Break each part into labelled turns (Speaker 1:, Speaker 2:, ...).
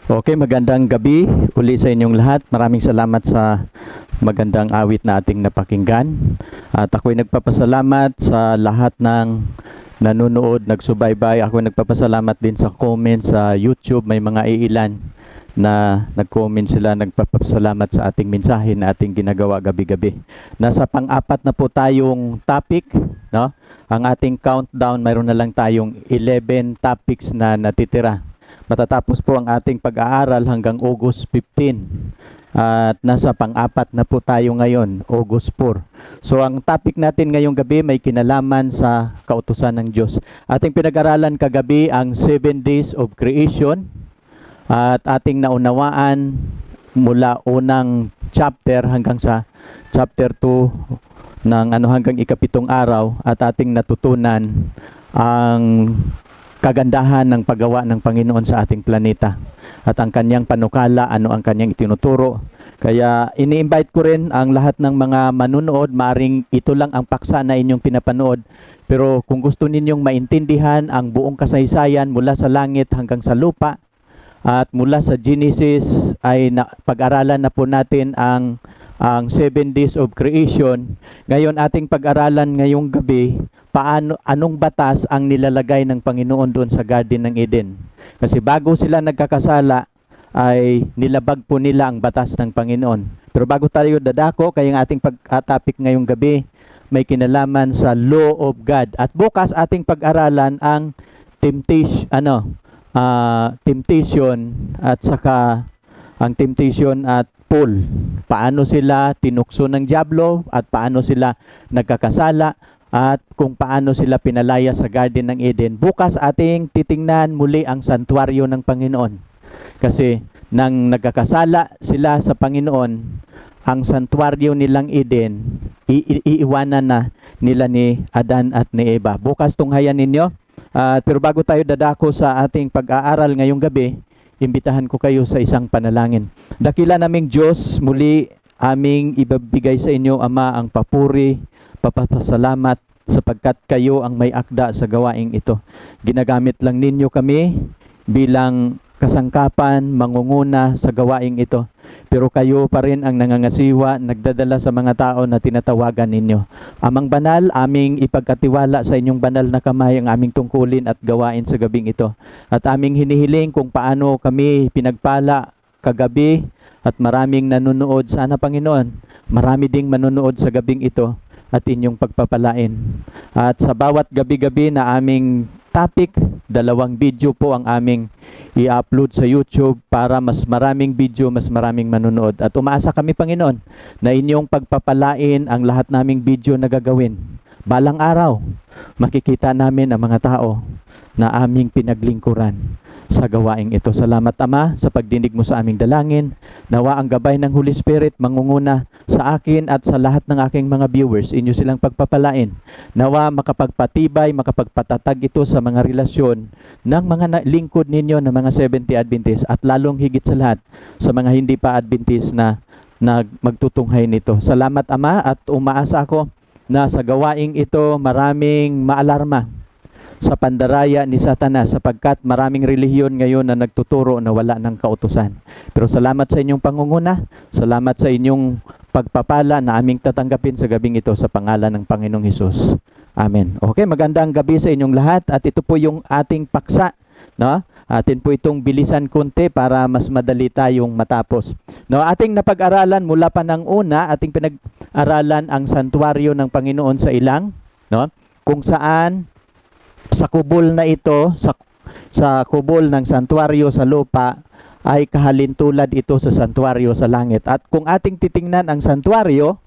Speaker 1: Okay, magandang gabi uli sa inyong lahat. Maraming salamat sa magandang awit na ating napakinggan. At ako'y nagpapasalamat sa lahat ng nanonood, nagsubaybay. Ako'y nagpapasalamat din sa comments sa YouTube. May mga iilan na nag-comment sila, nagpapasalamat sa ating mensahe na ating ginagawa gabi-gabi. Nasa pang-apat na po tayong topic, no? Ang ating countdown, mayroon na lang tayong 11 topics na natitira. Matatapos po ang ating pag-aaral hanggang August 15. At nasa pang-apat na po tayo ngayon, August 4. So ang topic natin ngayong gabi may kinalaman sa kautusan ng Diyos. Ating pinag-aralan kagabi ang 7 days of creation. At ating naunawaan mula unang chapter hanggang sa chapter 2 ng hanggang ikapitong araw. At ating natutunan ang kagandahan ng paggawa ng Panginoon sa ating planeta at ang kanyang panukala, ano ang kanyang itinuturo. Kaya ini-invite ko rin ang lahat ng mga manunood, maaring ito lang ang paksa na inyong pinapanood, pero kung gusto ninyong maintindihan ang buong kasaysayan mula sa langit hanggang sa lupa at mula sa Genesis ay pag-aralan na po natin ang 7 days of creation. Ngayon ating pag-aralan ngayong gabi anong batas ang nilalagay ng Panginoon doon sa Garden ng Eden. Kasi bago sila nagkakasala, ay nilabag po nila ang batas ng Panginoon. Pero bago tayo dadako, kaya ang ating pag-topic ngayong gabi, may kinalaman sa law of God. At bukas ating pag-aralan ang temptation at saka ang temptation at fall. Paano sila tinukso ng diablo at paano sila nagkakasala at kung paano sila pinalaya sa Garden ng Eden. Bukas ating titingnan muli ang santuaryo ng Panginoon. Kasi nang nagkakasala sila sa Panginoon, ang santuaryo nilang Eden, iiwanan na nila ni Adan at ni Eva. Bukas tunghayan ninyo. Pero bago tayo dadako sa ating pag-aaral ngayong gabi, imbitahan ko kayo sa isang panalangin. Dakila naming Diyos, muli aming ibabigay sa inyo, Ama, ang papuri, papasalamat sapagkat kayo ang may akda sa gawaing ito. Ginagamit lang ninyo kami bilang kasangkapan, mangunguna sa gawaing ito. Pero kayo pa rin ang nangangasiwa, nagdadala sa mga tao na tinatawagan ninyo. Amang banal, aming ipagkatiwala sa inyong banal na kamay ang aming tungkulin at gawain sa gabing ito. At aming hinihiling kung paano kami pinagpala kagabi at maraming nanonood. Sana Panginoon, marami ding manonood sa gabing ito at inyong pagpapalain. At sa bawat gabi-gabi na aming topic, 2 video po ang aming i-upload sa YouTube para mas maraming video, mas maraming manonood. At umaasa kami, Panginoon, na inyong pagpapalain ang lahat naming video na gagawin. Balang araw, makikita namin ang mga tao na aming pinaglingkuran sa gawaing ito. Salamat, Ama, sa pagdinig mo sa aming dalangin. Nawa ang gabay ng Holy Spirit mangunguna sa akin at sa lahat ng aking mga viewers. Inyo silang pagpapalain. Nawa makapagpatibay, makapagpatatag ito sa mga relasyon ng mga lingkod ninyo ng mga 70 Adventist at lalong higit sa lahat sa mga hindi pa Adventist na magtutunghay nito. Salamat, Ama, at umaasa ako na sa gawaing ito maraming maalarma sa pandaraya ni Satanas sapagkat maraming relihiyon ngayon na nagtuturo na wala ng kautusan. Pero salamat sa inyong pangunguna, salamat sa inyong pagpapala na aming tatanggapin sa gabing ito sa pangalan ng Panginoong Hesus. Amen. Okay, magandang gabi sa inyong lahat at ito po yung ating paksa, no? Atin po itong bilisan konti para mas madali tayong matapos. No, ating napag-aralan mula pa ng una, ating pinag-aralan ang santuaryo ng Panginoon sa ilang, no? Kung saan sa kubol na ito, sa kubol ng santuaryo sa lupa, ay kahalintulad ito sa santuaryo sa langit. At kung ating titingnan ang santuaryo,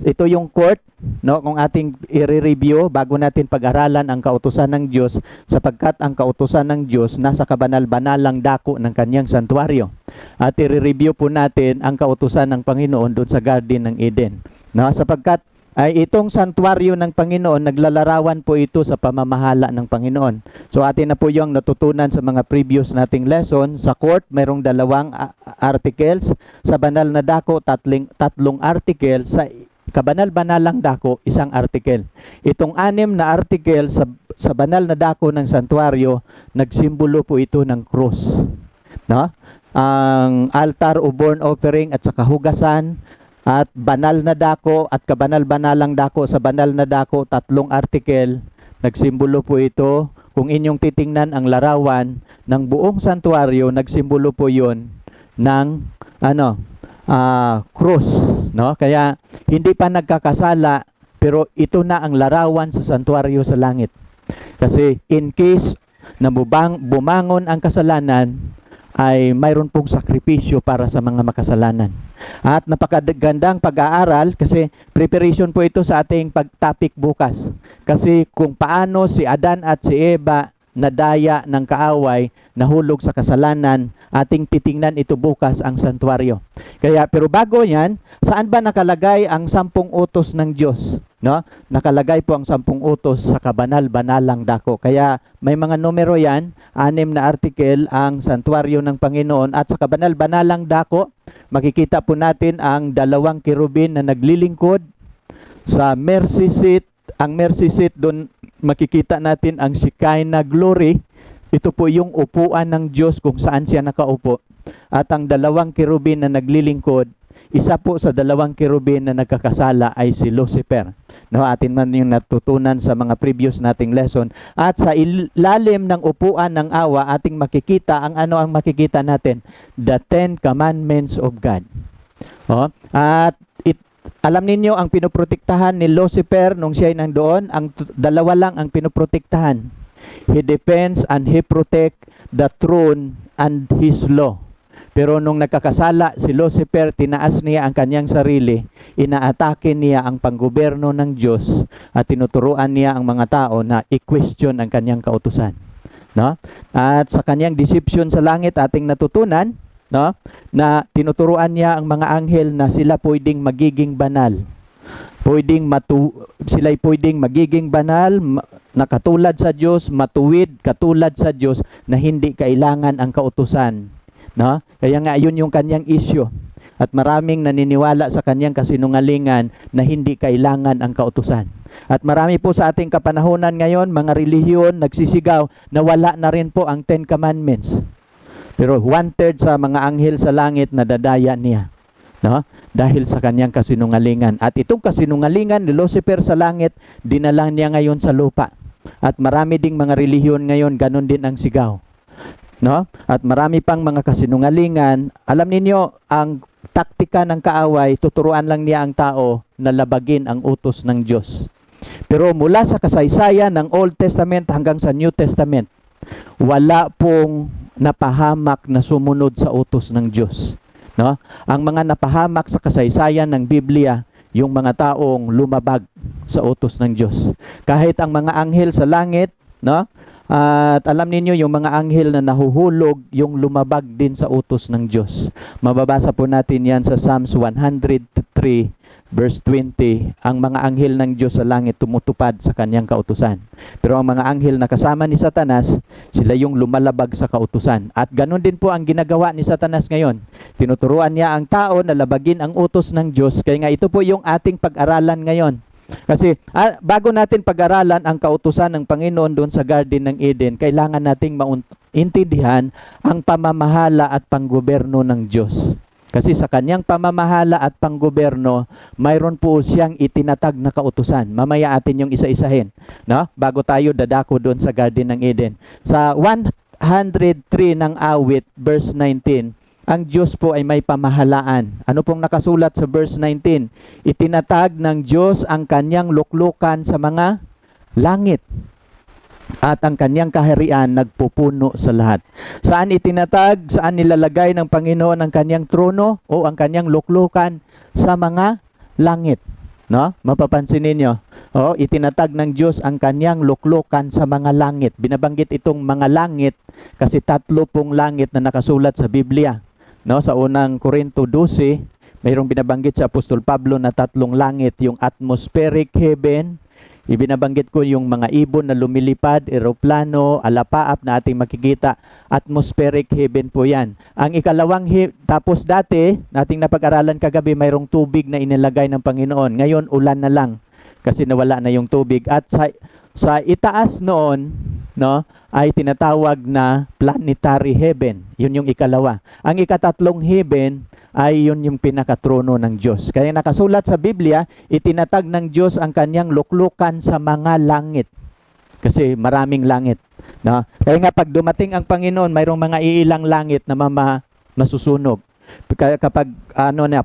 Speaker 1: ito yung court, no, kung ating i-review bago natin pag-aralan ang kautusan ng Diyos, sapagkat ang kautusan ng Diyos nasa kabanal-banalang dako ng kanyang santuaryo. At i-review po natin ang kautusan ng Panginoon doon sa Garden ng Eden. No, sapagkat ay itong santuaryo ng Panginoon, naglalarawan po ito sa pamamahala ng Panginoon. So atin na po yung natutunan sa mga previous nating lesson. Sa court, mayroong 2 articles. Sa banal na dako, 3 articles. Sa kabanal-banalang dako, isang artikel. Itong 6 na artikel sa banal na dako ng santuario, nagsimbolo po ito ng krus. No? Ang altar o burnt offering at saka hugasan, at banal na dako at kabanal-banalang dako sa banal na dako, 3 artikel, nagsimbolo po ito. Kung inyong titingnan ang larawan ng buong santuario, nagsimbolo po yon ng cross, no? Kaya hindi pa nagkakasala, pero ito na ang larawan sa santuario sa langit. Kasi in case na bumangon ang kasalanan, ay mayroon pong sakripisyo para sa mga makasalanan. At napakagandang pag-aaral kasi preparation po ito sa ating pag-topic bukas. Kasi kung paano si Adan at si Eva nadaya ng kaaway, nahulog sa kasalanan, ating titingnan ito bukas ang santuario. Kaya, pero bago yan, saan ba nakalagay ang 10 utos ng Diyos? No? Nakalagay po ang 10 utos sa kabanal-banalang dako. Kaya may mga numero yan, 6 na artikel ang santuario ng Panginoon. At sa kabanal-banalang dako, makikita po natin ang 2 kerubin na naglilingkod sa mercy seat. Ang mercy seat, doon makikita natin ang Shekinah glory. Ito po yung upuan ng Diyos kung saan siya nakaupo. At ang 2 kerubin na naglilingkod, isa po sa 2 kerubin na nagkakasala ay si Lucifer. No, atin man yung natutunan sa mga previous nating lesson. At sa ilalim ng upuan ng awa, ating makikita ang ang makikita natin? The 10 Commandments of God. Oh, at alam ninyo ang pinoprotektahan ni Lucifer nung siya ay nandoon, ang 2 lang ang pinoprotektahan. He defends and he protect the throne and his law. Pero nung nagkakasala si Lucifer, tinaas niya ang kanyang sarili, inaatake niya ang panggoberno ng Diyos at tinuturuan niya ang mga tao na i-question ang kanyang kautusan. No? At sa kanyang deception sa langit, ating natutunan, no, na tinuturuan niya ang mga anghel na sila pwedeng magiging banal. Sila pwedeng magiging banal na katulad sa Diyos, matuwid katulad sa Diyos, na hindi kailangan ang kautusan. No? Kaya nga yun yung kanyang issue. At maraming naniniwala sa kanyang kasinungalingan na hindi kailangan ang kautusan. At marami po sa ating kapanahunan ngayon, mga relihiyon nagsisigaw na wala na rin po ang 10 Commandments. Pero 1/3 sa mga anghel sa langit nadadaya niya, no? Dahil sa kanyang kasinungalingan. At itong kasinungalingan ni Lucifer sa langit, dinala niya ngayon sa lupa. At marami ding mga relihiyon ngayon, ganun din ang sigaw. No? At marami pang mga kasinungalingan. Alam ninyo, ang taktika ng kaaway, tuturuan lang niya ang tao na labagin ang utos ng Diyos. Pero mula sa kasaysayan ng Old Testament hanggang sa New Testament, wala pong napahamak na sumunod sa utos ng Diyos. No? Ang mga napahamak sa kasaysayan ng Biblia, yung mga taong lumabag sa utos ng Diyos. Kahit ang mga anghel sa langit, no? At alam niyo yung mga anghel na nahuhulog, yung lumabag din sa utos ng Diyos. Mababasa po natin yan sa Psalms 103 verse 20, ang mga anghel ng Diyos sa langit tumutupad sa kanyang kautusan. Pero ang mga anghel na kasama ni Satanas, sila yung lumalabag sa kautusan. At ganun din po ang ginagawa ni Satanas ngayon. Tinuturuan niya ang tao na labagin ang utos ng Diyos. Kaya nga ito po yung ating pag-aralan ngayon. Kasi bago natin pag-aralan ang kautusan ng Panginoon doon sa Garden ng Eden, kailangan nating maintindihan ang pamamahala at panggoberno ng Diyos. Kasi sa kanyang pamamahala at panggoberno, mayroon po siyang itinatag na kautusan. Mamaya atin yung isa-isahin, no? Bago tayo dadako doon sa Garden ng Eden. Sa 103 ng awit, verse 19, ang Diyos po ay may pamahalaan. Ano pong nakasulat sa verse 19? Itinatag ng Diyos ang kanyang luklukan sa mga langit, at ang kanyang kaharian nagpupuno sa lahat. Saan itinatag? Saan nilalagay ng Panginoon ang kanyang trono o ang kanyang luklukan? Sa mga langit. No? Mapapansin ninyo. Itinatag ng Diyos ang kanyang luklukan sa mga langit. Binabanggit itong mga langit kasi 3 pong langit na nakasulat sa Biblia. No? Sa unang Korinto 12, mayroong binabanggit sa Apostol Pablo na 3 langit, yung atmospheric heaven, Ibinabanggit ko yung mga ibon na lumilipad, eroplano, alapaap na ating makikita. Atmospheric heaven po yan. Ang ikalawang tapos dati, nating napag-aralan kagabi, mayroong tubig na inilagay ng Panginoon. Ngayon, ulan na lang kasi nawala na yung tubig. At sa itaas noon, no, ay tinatawag na planetary heaven. Yun yung ikalawa. Ang ikatatlong heaven ay yun yung pinakatrono ng Diyos. Kaya nakasulat sa Biblia, itinatag ng Diyos ang kanyang luklukan sa mga langit. Kasi maraming langit. No? Kaya nga pag dumating ang Panginoon, mayroong mga iilang langit na masusunog. Kapag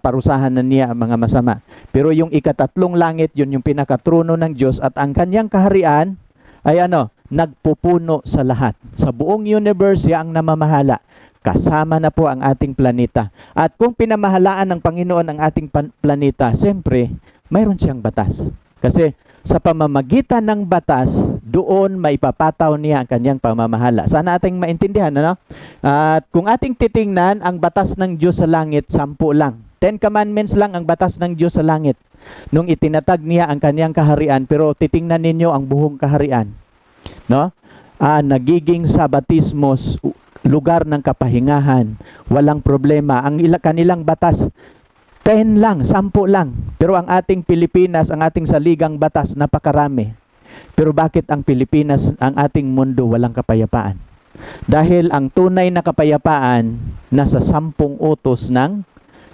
Speaker 1: parusahan na niya ang mga masama. Pero yung ikatatlong langit, yun yung pinakatrono ng Diyos at ang kanyang kaharian ay nagpupuno sa lahat. Sa buong universe, siya ang namamahala. Kasama na po ang ating planeta. At kung pinamahalaan ng Panginoon ang ating planeta, siyempre, mayroon siyang batas. Kasi sa pamamagitan ng batas, doon maipapataw niya ang kanyang pamamahala. Sana ating maintindihan, ano? At kung ating titingnan, ang batas ng Diyos sa langit, 10 lang. 10 commandments lang ang batas ng Diyos sa langit. Nung itinatag niya ang kanyang kaharian, pero titingnan ninyo ang buong kaharian. No? Nagiging sa batismos, lugar ng kapahingahan, walang problema. Ang kanilang batas, 10 lang, 10 lang. Pero ang ating Pilipinas, ang ating saligang batas, napakarami. Pero bakit ang Pilipinas, ang ating mundo, walang kapayapaan? Dahil ang tunay na kapayapaan, nasa 10 utos ng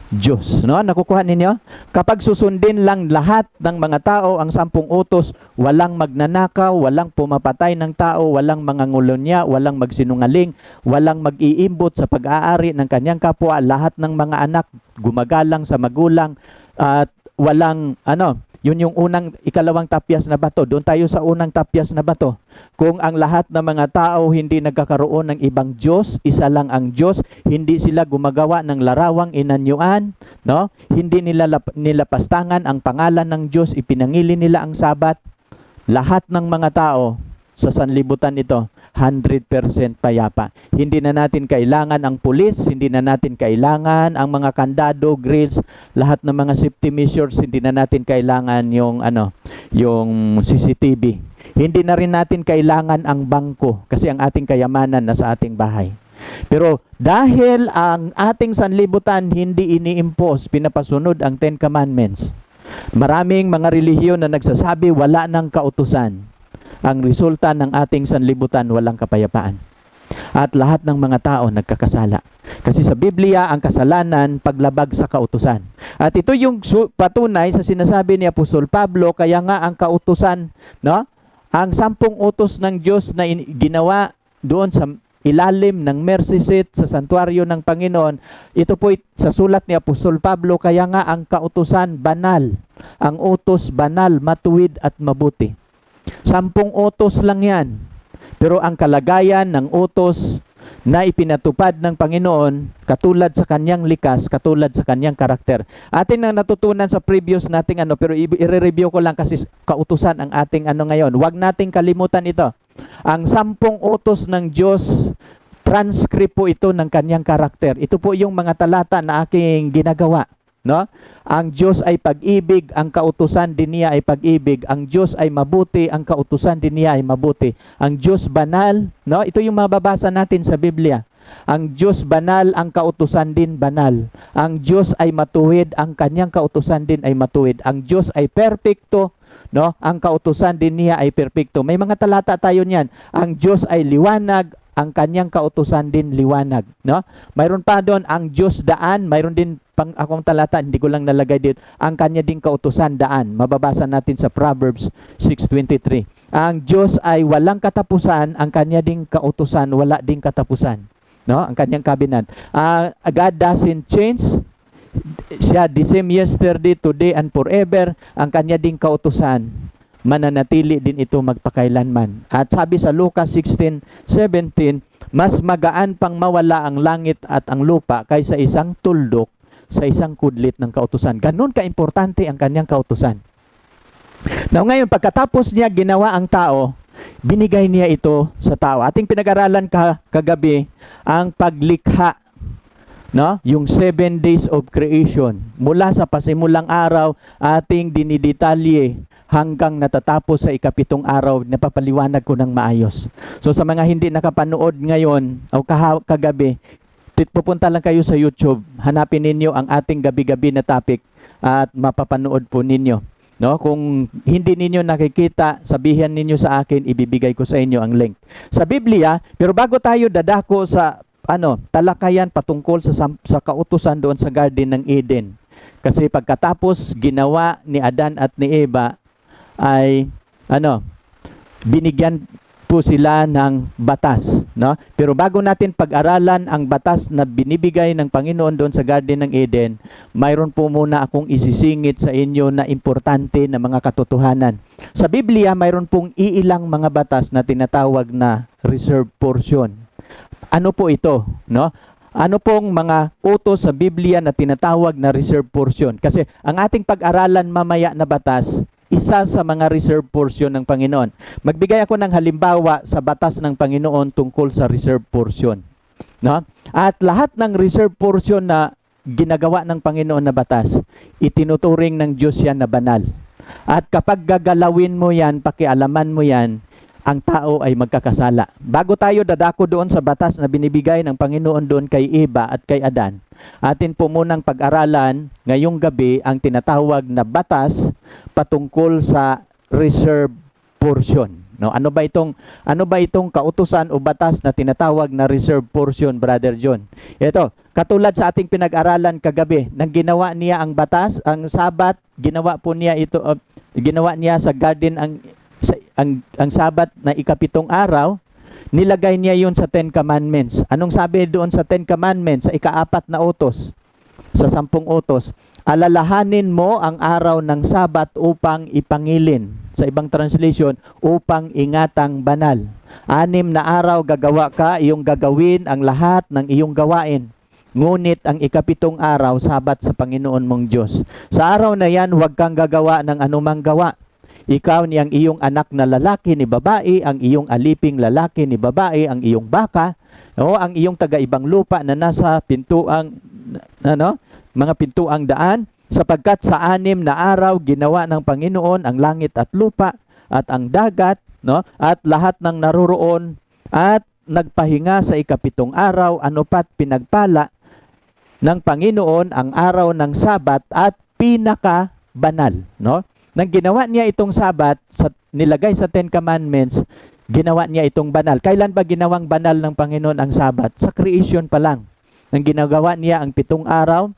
Speaker 1: Diyos. No? Nakukuha ninyo? Kapag susundin lang lahat ng mga tao ang 10 utos, walang magnanakaw, walang pumapatay ng tao, walang mangangulunya, walang magsinungaling, walang mag-iimbot sa pag-aari ng kanyang kapwa, lahat ng mga anak gumagalang sa magulang, at walang yun yung ikalawang tapyas na bato. Doon tayo sa unang tapyas na bato. Kung ang lahat ng mga tao hindi nagkakaroon ng ibang Diyos, isa lang ang Diyos, hindi sila gumagawa ng larawang inanyuan, no? Hindi nila nilapastangan ang pangalan ng Diyos, ipinangili nila ang Sabat, lahat ng mga tao sa sanlibutan ito, 100% payapa. Hindi na natin kailangan ang pulis, hindi na natin kailangan ang mga kandado, grills, lahat ng mga safety measures, hindi na natin kailangan yung CCTV. Hindi na rin natin kailangan ang bangko kasi ang ating kayamanan nasa ating bahay. Pero dahil ang ating sanlibutan hindi ini-impose, pinapasunod ang 10 Commandments, maraming mga relihiyon na nagsasabi wala ng kautusan. Ang resulta ng ating sanlibutan, walang kapayapaan. At lahat ng mga tao nagkakasala. Kasi sa Biblia, ang kasalanan, paglabag sa kautusan. At ito yung patunay sa sinasabi ni Apostol Pablo, kaya nga ang kautusan, no? Ang 10 utos ng Diyos na ginawa doon sa ilalim ng mercy seat sa santuario ng Panginoon, ito po sa sulat ni Apostol Pablo, kaya nga ang kautusan banal. Ang utos banal, matuwid at mabuti. 10 utos lang yan. Pero ang kalagayan ng utos na ipinatupad ng Panginoon, katulad sa kanyang likas, katulad sa kanyang karakter. Atin na natutunan sa previous nating pero i-review ko lang kasi kautusan ang ating ngayon. Huwag nating kalimutan ito. Ang 10 utos ng Diyos, transcript po ito ng kanyang karakter. Ito po yung mga talata na aking ginagawa. No? Ang Diyos ay pag-ibig, ang kautusan din niya ay pag-ibig. Ang Diyos ay mabuti, ang kautusan din niya ay mabuti. Ang Diyos banal, no? Ito yung mababasa natin sa Biblia. Ang Diyos banal, ang kautusan din banal. Ang Diyos ay matuwid, ang kanyang kautusan din ay matuwid. Ang Diyos ay perpekto, no? Ang kautusan din niya ay perpekto. May mga talata tayo niyan. Ang Diyos ay liwanag, ang kanyang kautusan din liwanag, no? Mayroon pa doon ang Diyos daan, mayroon din pang akong talata, hindi ko lang nalagay dito, ang kanya ding kautusan daan. Mababasa natin sa Proverbs 6:23. Ang Diyos ay walang katapusan, ang kanya ding kautusan wala ding katapusan, no? Ang kanyang covenant. God doesn't change. Siya the same yesterday, today and forever. Ang kanya ding kautusan mananatili din ito magpakailanman. At sabi sa Lucas 16:17, mas magaan pang mawala ang langit at ang lupa kaysa isang tuldok sa isang kudlit ng kautusan. Ganun kaimportante ang kanyang kautusan. Now ngayon, pagkatapos niya ginawa ang tao, binigay niya ito sa tao. Ating pinag-aralan kagabi ang paglikha No? Yung 7 days of creation. Mula sa pasimulang araw, ating dinidetalye hanggang natatapos sa ikapitong araw, napapaliwanag ko ng maayos. So sa mga hindi nakapanood ngayon o kagabi, pupunta lang kayo sa YouTube, hanapin ninyo ang ating gabi-gabi na topic at mapapanood po ninyo. No? Kung hindi ninyo nakikita, sabihin ninyo sa akin, ibibigay ko sa inyo ang link. Sa Biblia, pero bago tayo dadako sa talakayan patungkol sa kautusan doon sa Garden ng Eden. Kasi pagkatapos ginawa ni Adan at ni Eva ay binigyan po sila ng batas, no? Pero bago natin pag-aralan ang batas na binibigay ng Panginoon doon sa Garden ng Eden, mayroon po muna akong isisingit sa inyo na importante na mga katotohanan. Sa Biblia, mayroon pong iilang mga batas na tinatawag na reserved portion. Ano po ito, no? Ano pong mga utos sa Biblia na tinatawag na reserved portion? Kasi ang ating pag-aralan mamaya na batas, isa sa mga reserved portion ng Panginoon. Magbigay ako ng halimbawa sa batas ng Panginoon tungkol sa reserved portion, no? At lahat ng reserved portion na ginagawa ng Panginoon na batas, itinuturing ng Diyos yan na banal. At kapag gagalawin mo yan, pakialaman mo yan, ang tao ay magkakasala. Bago tayo dadako doon sa batas na binibigay ng Panginoon doon kay Eva at kay Adan, atin po munang pag-aralan ngayong gabi ang tinatawag na batas patungkol sa reserved portion. No, ano ba itong kautusan o batas na tinatawag na reserved portion, Brother John? Ito, katulad sa ating pinag-aralan kagabi, nang ginawa niya ang batas, ang Sabat, ginawa niya sa garden ang Sabat na ikapitong araw, nilagay niya yun sa 10 Commandments. Anong sabi doon sa 10 Commandments? Sa ika-4 na utos, sa 10 utos, alalahanin mo ang araw ng Sabat upang ipangilin. Sa ibang translation, upang ingatang banal. 6 na araw gagawa ka, iyong gagawin ang lahat ng iyong gawain. Ngunit ang ikapitong araw, Sabat sa Panginoon mong Diyos. Sa araw na yan, huwag kang gagawa ng anumang gawa. Ikaw ni ang iyong anak na lalaki ni babae, ang iyong aliping lalaki ni babae, ang iyong baka, ang iyong taga-ibang lupa na nasa mga pintuang daan, sapagkat sa 6 na araw ginawa ng Panginoon ang langit at lupa at ang dagat, at lahat ng naroroon, at nagpahinga sa ikapitong araw, anupat pinagpala ng Panginoon ang araw ng Sabat at pinaka-banal, no? Nang ginawa niya itong Sabat, nilagay sa 10 Commandments, ginawa niya itong banal. Kailan ba ginawang banal ng Panginoon ang Sabat? Sa creation pa lang. Nang ginagawa niya ang 7 araw,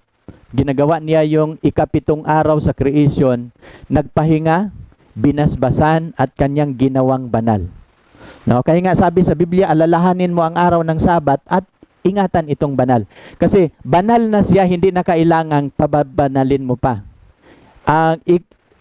Speaker 1: ginagawa niya yung ikapitong araw sa creation, nagpahinga, binasbasan, at kanyang ginawang banal. No? Kaya nga sabi sa Biblia, alalahanin mo ang araw ng Sabat at ingatan itong banal. Kasi banal na siya, hindi na kailangang pababanalin mo pa.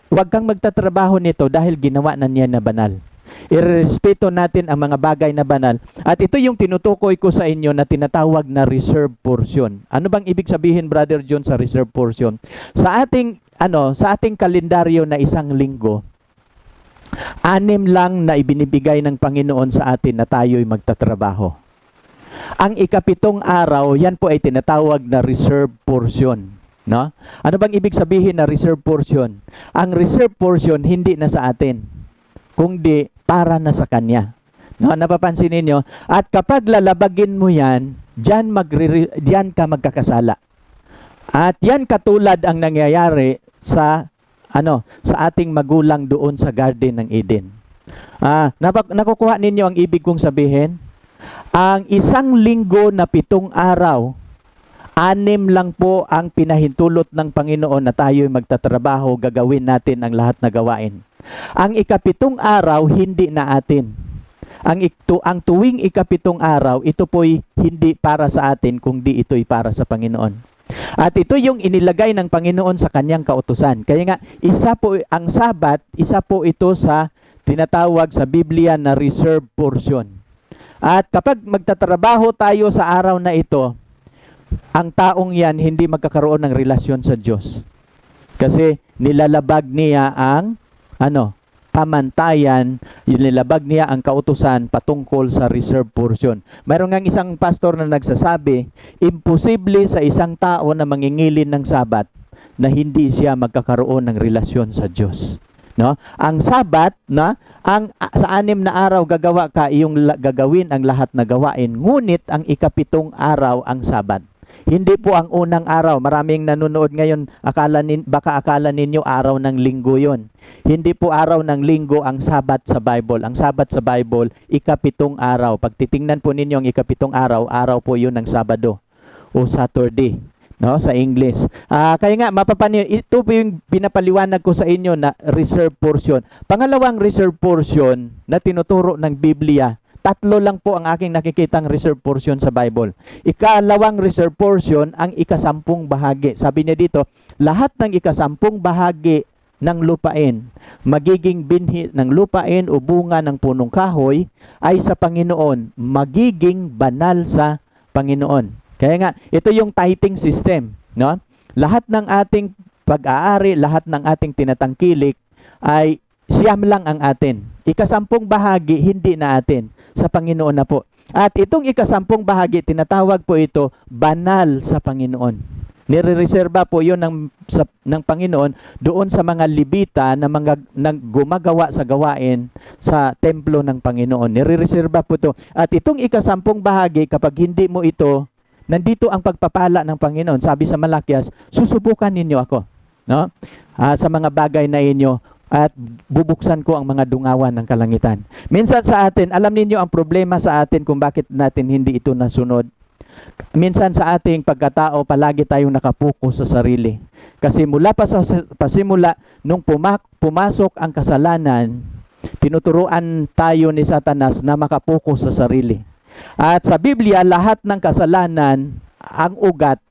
Speaker 1: Huwag kang magtatrabaho nito dahil ginawa na niya na banal. Irerespeto natin ang mga bagay na banal. At ito yung tinutukoy ko sa inyo na tinatawag na reserve portion. Ano bang ibig sabihin, Brother John, sa reserve portion? Sa ating kalendaryo na isang linggo, 6 lang na ibinibigay ng Panginoon sa atin na tayo'y magtatrabaho. Ang ikapitong araw, yan po ay tinatawag na reserve portion. No? Ano bang ibig sabihin na reserve portion? Ang reserve portion hindi na sa atin, kundi para na sa Kanya. No, napapansin ninyo? At kapag lalabagin mo yan, diyan ka magkakasala. At yan katulad ang nangyayari sa ating magulang doon sa Garden ng Eden. Nakukuha ninyo ang ibig kong sabihin? Ang isang linggo na 7 araw, 6 lang po ang pinahintulot ng Panginoon na tayo'y magtatrabaho, gagawin natin ang lahat na gawain. Ang ikapitong araw, hindi na atin. Ang tuwing ikapitong araw, ito po'y hindi para sa atin, kundi ito'y para sa Panginoon. At ito yung inilagay ng Panginoon sa kanyang kautusan. Kaya nga, isa po ang Sabat, isa po ito sa tinatawag sa Biblia na reserve portion. At kapag magtatrabaho tayo sa araw na ito, ang taong yan hindi magkakaroon ng relasyon sa Diyos. Kasi nilalabag niya ang kamantayan, nilabag niya ang kautusan patungkol sa reserved portion. Mayroon ngang isang pastor na nagsasabi, imposible sa isang tao na mangingilin ng Sabat na hindi siya magkakaroon ng relasyon sa Diyos. No? Ang Sabat, sa 6 na araw gagawa ka, gagawin ang lahat na gawain. Ngunit ang ika-7 araw ang Sabat. Hindi po ang unang araw. Maraming nanonood ngayon, baka akala ninyo araw ng linggo yon. Hindi po araw ng linggo ang Sabat sa Bible. Ang Sabat sa Bible, ika-7 araw. Pag titingnan po ninyo ang ika-7 araw, araw po yun ng Sabado o Saturday. No, sa English. Kaya nga, ito po yung pinapaliwanag ko sa inyo na reserve portion. Pangalawang reserve portion na tinuturo ng Biblia, 3 lang po ang aking nakikitang reserve portion sa Bible. Ikalawang reserve portion, ang ika-10 bahagi. Sabi niya dito, lahat ng ika-10 bahagi ng lupain, magiging binhi ng lupain o bunga ng punong kahoy, ay sa Panginoon, magiging banal sa Panginoon. Kaya nga, ito yung tithing system, no? Lahat ng ating pag-aari, lahat ng ating tinatangkilik ay siyam lang ang atin. Ika-10 bahagi, hindi na atin. Sa Panginoon na po. At itong ika-10 bahagi, tinatawag po ito, banal sa Panginoon. Nire-reserba po yun ng Panginoon doon sa mga Levita na gumagawa sa gawain sa templo ng Panginoon. Nire-reserba po ito. At itong ika-10 bahagi, kapag hindi mo ito, nandito ang pagpapala ng Panginoon. Sabi sa Malakias, susubukan ninyo ako, no? Sa mga bagay na inyo at bubuksan ko ang mga dungawan ng kalangitan. Minsan sa atin, alam ninyo ang problema sa atin kung bakit natin hindi ito nasunod. Minsan sa ating pagkatao, palagi tayong nakapokus sa sarili. Kasi mula pasimula, nung pumasok ang kasalanan, tinuturuan tayo ni Satanas na makapokus sa sarili. At sa Biblia, lahat ng kasalanan, ang ugat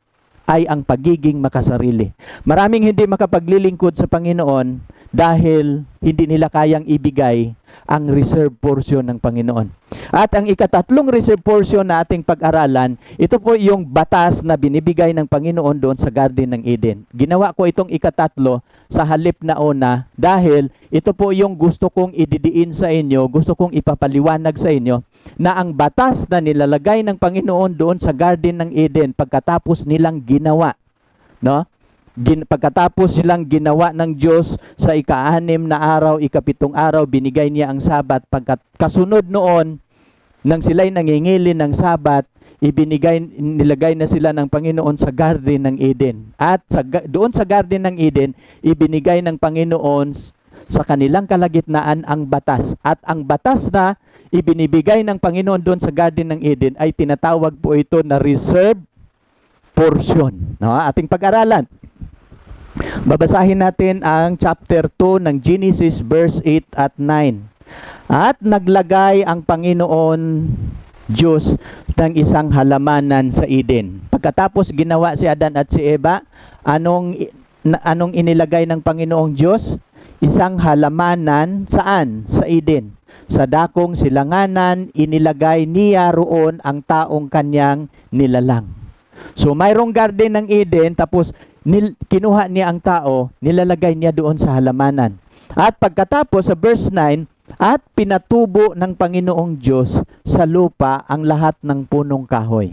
Speaker 1: ay ang pagiging makasarili. Maraming hindi makapaglilingkod sa Panginoon dahil hindi nila kayang ibigay ang reserve portion ng Panginoon. At ang ika-3 reserve portion na ating pag-aralan, ito po yung batas na binibigay ng Panginoon doon sa Garden ng Eden. Ginawa ko itong ika-3 sa halip na una dahil ito po yung gusto kong ididiin sa inyo, gusto kong ipapaliwanag sa inyo na ang batas na nilalagay ng Panginoon doon sa Garden ng Eden pagkatapos nilang ginawa, no? Pagkatapos silang ginawa ng Diyos sa ika-6 na araw, ika-7 araw, binigay niya ang Sabat. Kasunod noon, nang sila'y nangingilin ng Sabat, nilagay na sila ng Panginoon sa Garden ng Eden. At doon sa Garden ng Eden, ibinigay ng Panginoon sa kanilang kalagitnaan ang batas. At ang batas na ibinibigay ng Panginoon doon sa Garden ng Eden ay tinatawag po ito na reserve portion. No? Ating pag-aralan. Babasahin natin ang chapter 2 ng Genesis verse 8 at 9. At naglagay ang Panginoon Diyos ng isang halamanan sa Eden. Pagkatapos ginawa si Adan at si Eva, anong inilagay ng Panginoong Diyos? Isang halamanan saan? Sa Eden. Sa dakong silanganan, inilagay niya roon ang taong kanyang nilalang. So mayroong garden ng Eden, tapos kinuha niya ang tao, nilalagay niya doon sa halamanan. At pagkatapos sa verse 9, at pinatubo ng Panginoong Diyos sa lupa ang lahat ng punong kahoy.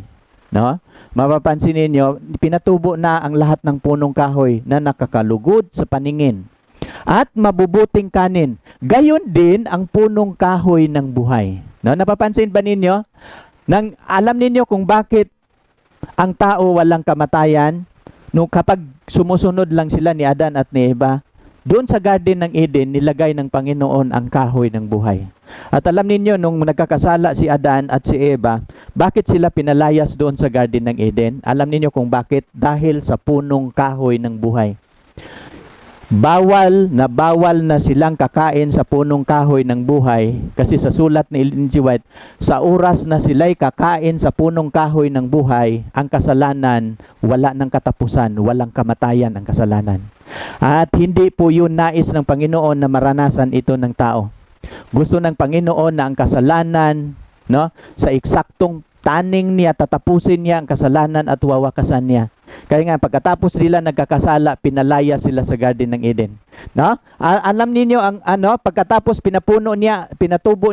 Speaker 1: No? Mapapansin niyo, pinatubo na ang lahat ng punong kahoy na nakakalugod sa paningin. At mabubuting kanin. Gayon din ang punong kahoy ng buhay. No? Napapansin ba ninyo? Alam ninyo kung bakit ang tao walang kamatayan? Nung kapag sumusunod lang sila ni Adan at ni Eva, doon sa Garden ng Eden, nilagay ng Panginoon ang kahoy ng buhay. At alam ninyo, nung nagkakasala si Adan at si Eva, bakit sila pinalayas doon sa Garden ng Eden? Alam ninyo kung bakit? Dahil sa punong kahoy ng buhay. Bawal na silang kakain sa punong kahoy ng buhay kasi sa sulat ni Ellen G. White, sa oras na sila'y kakain sa punong kahoy ng buhay, ang kasalanan wala ng katapusan, walang kamatayan ang kasalanan. At hindi po yun nais ng Panginoon na maranasan ito ng tao. Gusto ng Panginoon na ang kasalanan, no, sa eksaktong taning niya, tatapusin niya ang kasalanan at wawakasan niya. Kaya nga pagkatapos nila nagkakasala, pinalaya sila sa Garden ng Eden. No? Alam niyo ang pagkatapos pinatubo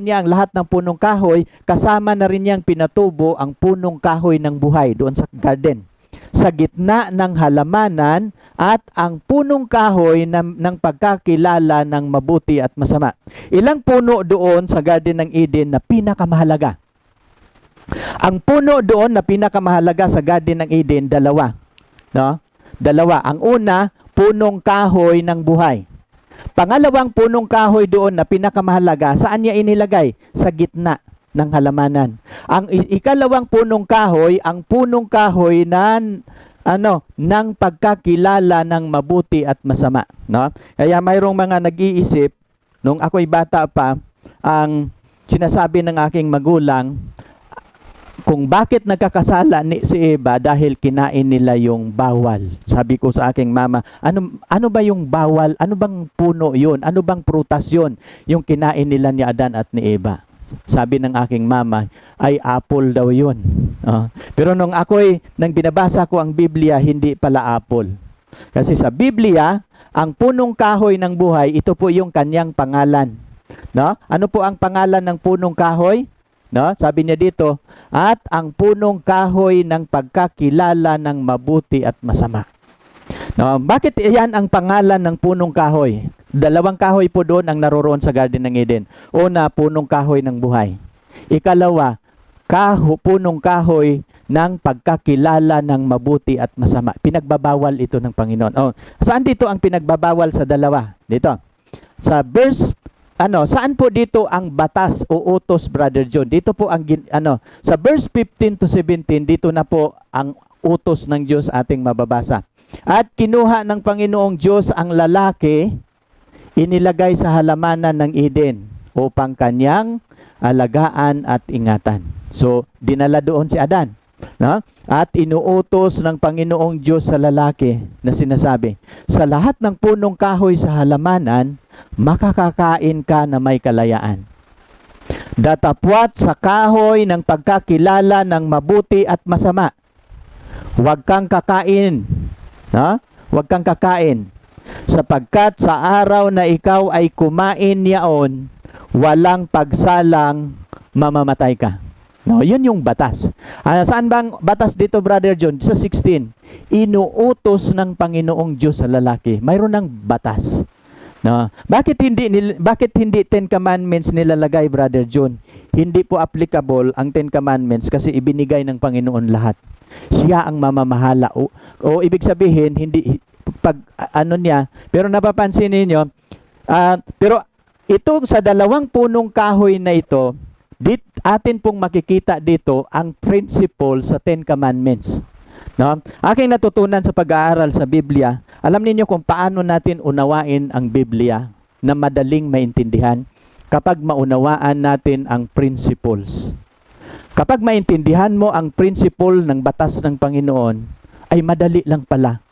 Speaker 1: niya ang lahat ng punong kahoy, kasama na rin niyang pinatubo ang punong kahoy ng buhay doon sa garden. Sa gitna ng halamanan at ang punong kahoy ng pagkakilala ng mabuti at masama. Ilang puno doon sa Garden ng Eden na pinakamahalaga? Ang puno doon na pinakamahalaga sa Garden ng Eden, dalawa. No? Dalawa. Ang una, punong kahoy ng buhay. Pangalawang punong kahoy doon na pinakamahalaga, saan niya inilagay? Sa gitna ng halamanan. Ang ikalawang punong kahoy, ang punong kahoy ng pagkakilala ng mabuti at masama, no? Kaya mayroong mga nag-iisip nung ako'y bata pa, ang sinasabi ng aking magulang kung bakit nagkakasala si Eva dahil kinain nila yung bawal. Sabi ko sa aking mama, ano ba yung bawal? Ano bang puno 'yun? Ano bang prutas 'yun? Yung kinain nila ni Adan at ni Eva. Sabi ng aking mama, ay apple daw yun. Pero nung binabasa ko ang Biblia, hindi pala apple. Kasi sa Biblia, ang punong kahoy ng buhay, ito po yung kanyang pangalan. No? Ano po ang pangalan ng punong kahoy? No? Sabi niya dito, at ang punong kahoy ng pagkakilala ng mabuti at masama. No? Bakit iyan ang pangalan ng punong kahoy? Dalawang kahoy po doon ang naroroon sa Garden ng Eden. Una, punong kahoy ng buhay. Ikalawa, punong kahoy ng pagkakilala ng mabuti at masama. Pinagbabawal ito ng Panginoon. Saan dito ang pinagbabawal sa dalawa? Dito. Sa verse, saan po dito ang batas o utos, Brother John? Dito po ang, sa verse 15 to 17, dito na po ang utos ng Diyos ating mababasa. At kinuha ng Panginoong Diyos ang lalaki, inilagay sa halamanan ng Eden upang kanyang alagaan at ingatan. So, dinala doon si Adan. No? At inuutos ng Panginoong Diyos sa lalaki na sinasabi, sa lahat ng punong kahoy sa halamanan, makakakain ka na may kalayaan. Datapwat sa kahoy ng pagkakilala ng mabuti at masama. Huwag kang kakain. No? Huwag kang kakain. Sapagkat sa araw na ikaw ay kumain niyaon, walang pagsalang mamamatay ka. No, yun yung batas. Saan bang batas dito, Brother John? Sa 16, inuutos ng Panginoong Diyos sa lalaki. Mayroon ng batas. No? Bakit hindi 10 Commandments nilalagay, Brother John? Hindi po applicable ang 10 Commandments kasi ibinigay ng Panginoon lahat. Siya ang mamamahala. O ibig sabihin, hindi pero napapansin ninyo, pero itong sa dalawang punong kahoy na ito, atin pong makikita dito ang principle sa 10 Commandments. No? Aking natutunan sa pag-aaral sa Biblia, alam niyo kung paano natin unawain ang Biblia na madaling maintindihan kapag maunawaan natin ang principles. Kapag maintindihan mo ang principle ng batas ng Panginoon, ay madali lang pala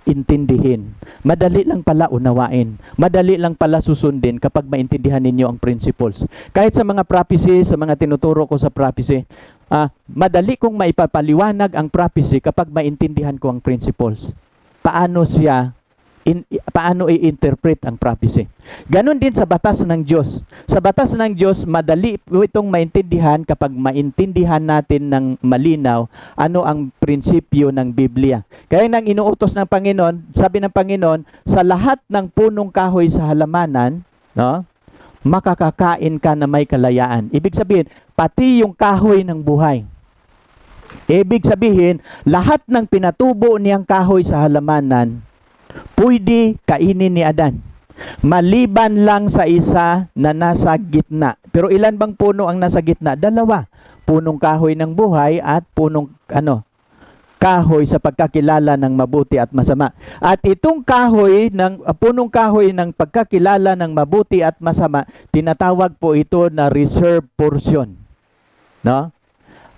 Speaker 1: intindihin. Madali lang pala unawain. Madali lang pala susundin kapag maintindihan ninyo ang principles. Kahit sa mga prophecy, sa mga tinuturo ko sa prophecy, madali kong maipapaliwanag ang prophecy kapag maintindihan ko ang principles. Paano i-interpret ang prophecy. Ganon din sa batas ng Diyos. Sa batas ng Diyos, madali itong maintindihan kapag maintindihan natin ng malinaw ano ang prinsipyo ng Biblia. Kaya nang inuutos ng Panginoon, sabi ng Panginoon, sa lahat ng punong kahoy sa halamanan, no, makakakain ka na may kalayaan. Ibig sabihin, pati yung kahoy ng buhay. Ibig sabihin, lahat ng pinatubo niyang kahoy sa halamanan, pwede kainin ni Adan. Maliban lang sa isa na nasa gitna. Pero ilan bang puno ang nasa gitna? Dalawa. Punong kahoy ng buhay at punong kahoy sa pagkakilala ng mabuti at masama. At itong punong kahoy ng pagkakilala ng mabuti at masama, tinatawag po ito na reserve portion. No?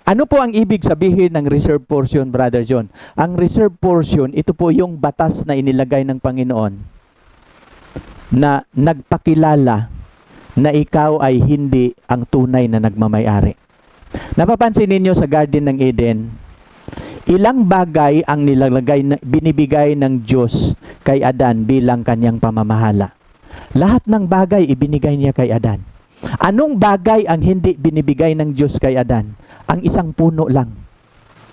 Speaker 1: Ano po ang ibig sabihin ng reserve portion, Brother John? Ang reserve portion, ito po yung batas na inilagay ng Panginoon na nagpakilala na ikaw ay hindi ang tunay na nagmamay-ari. Napapansin ninyo sa Garden ng Eden, Ilang bagay ang binibigay ng Diyos kay Adan bilang kanyang pamamahala. Lahat ng bagay ibinigay niya kay Adan. Anong bagay ang hindi binibigay ng Diyos kay Adan? Ang isang puno lang.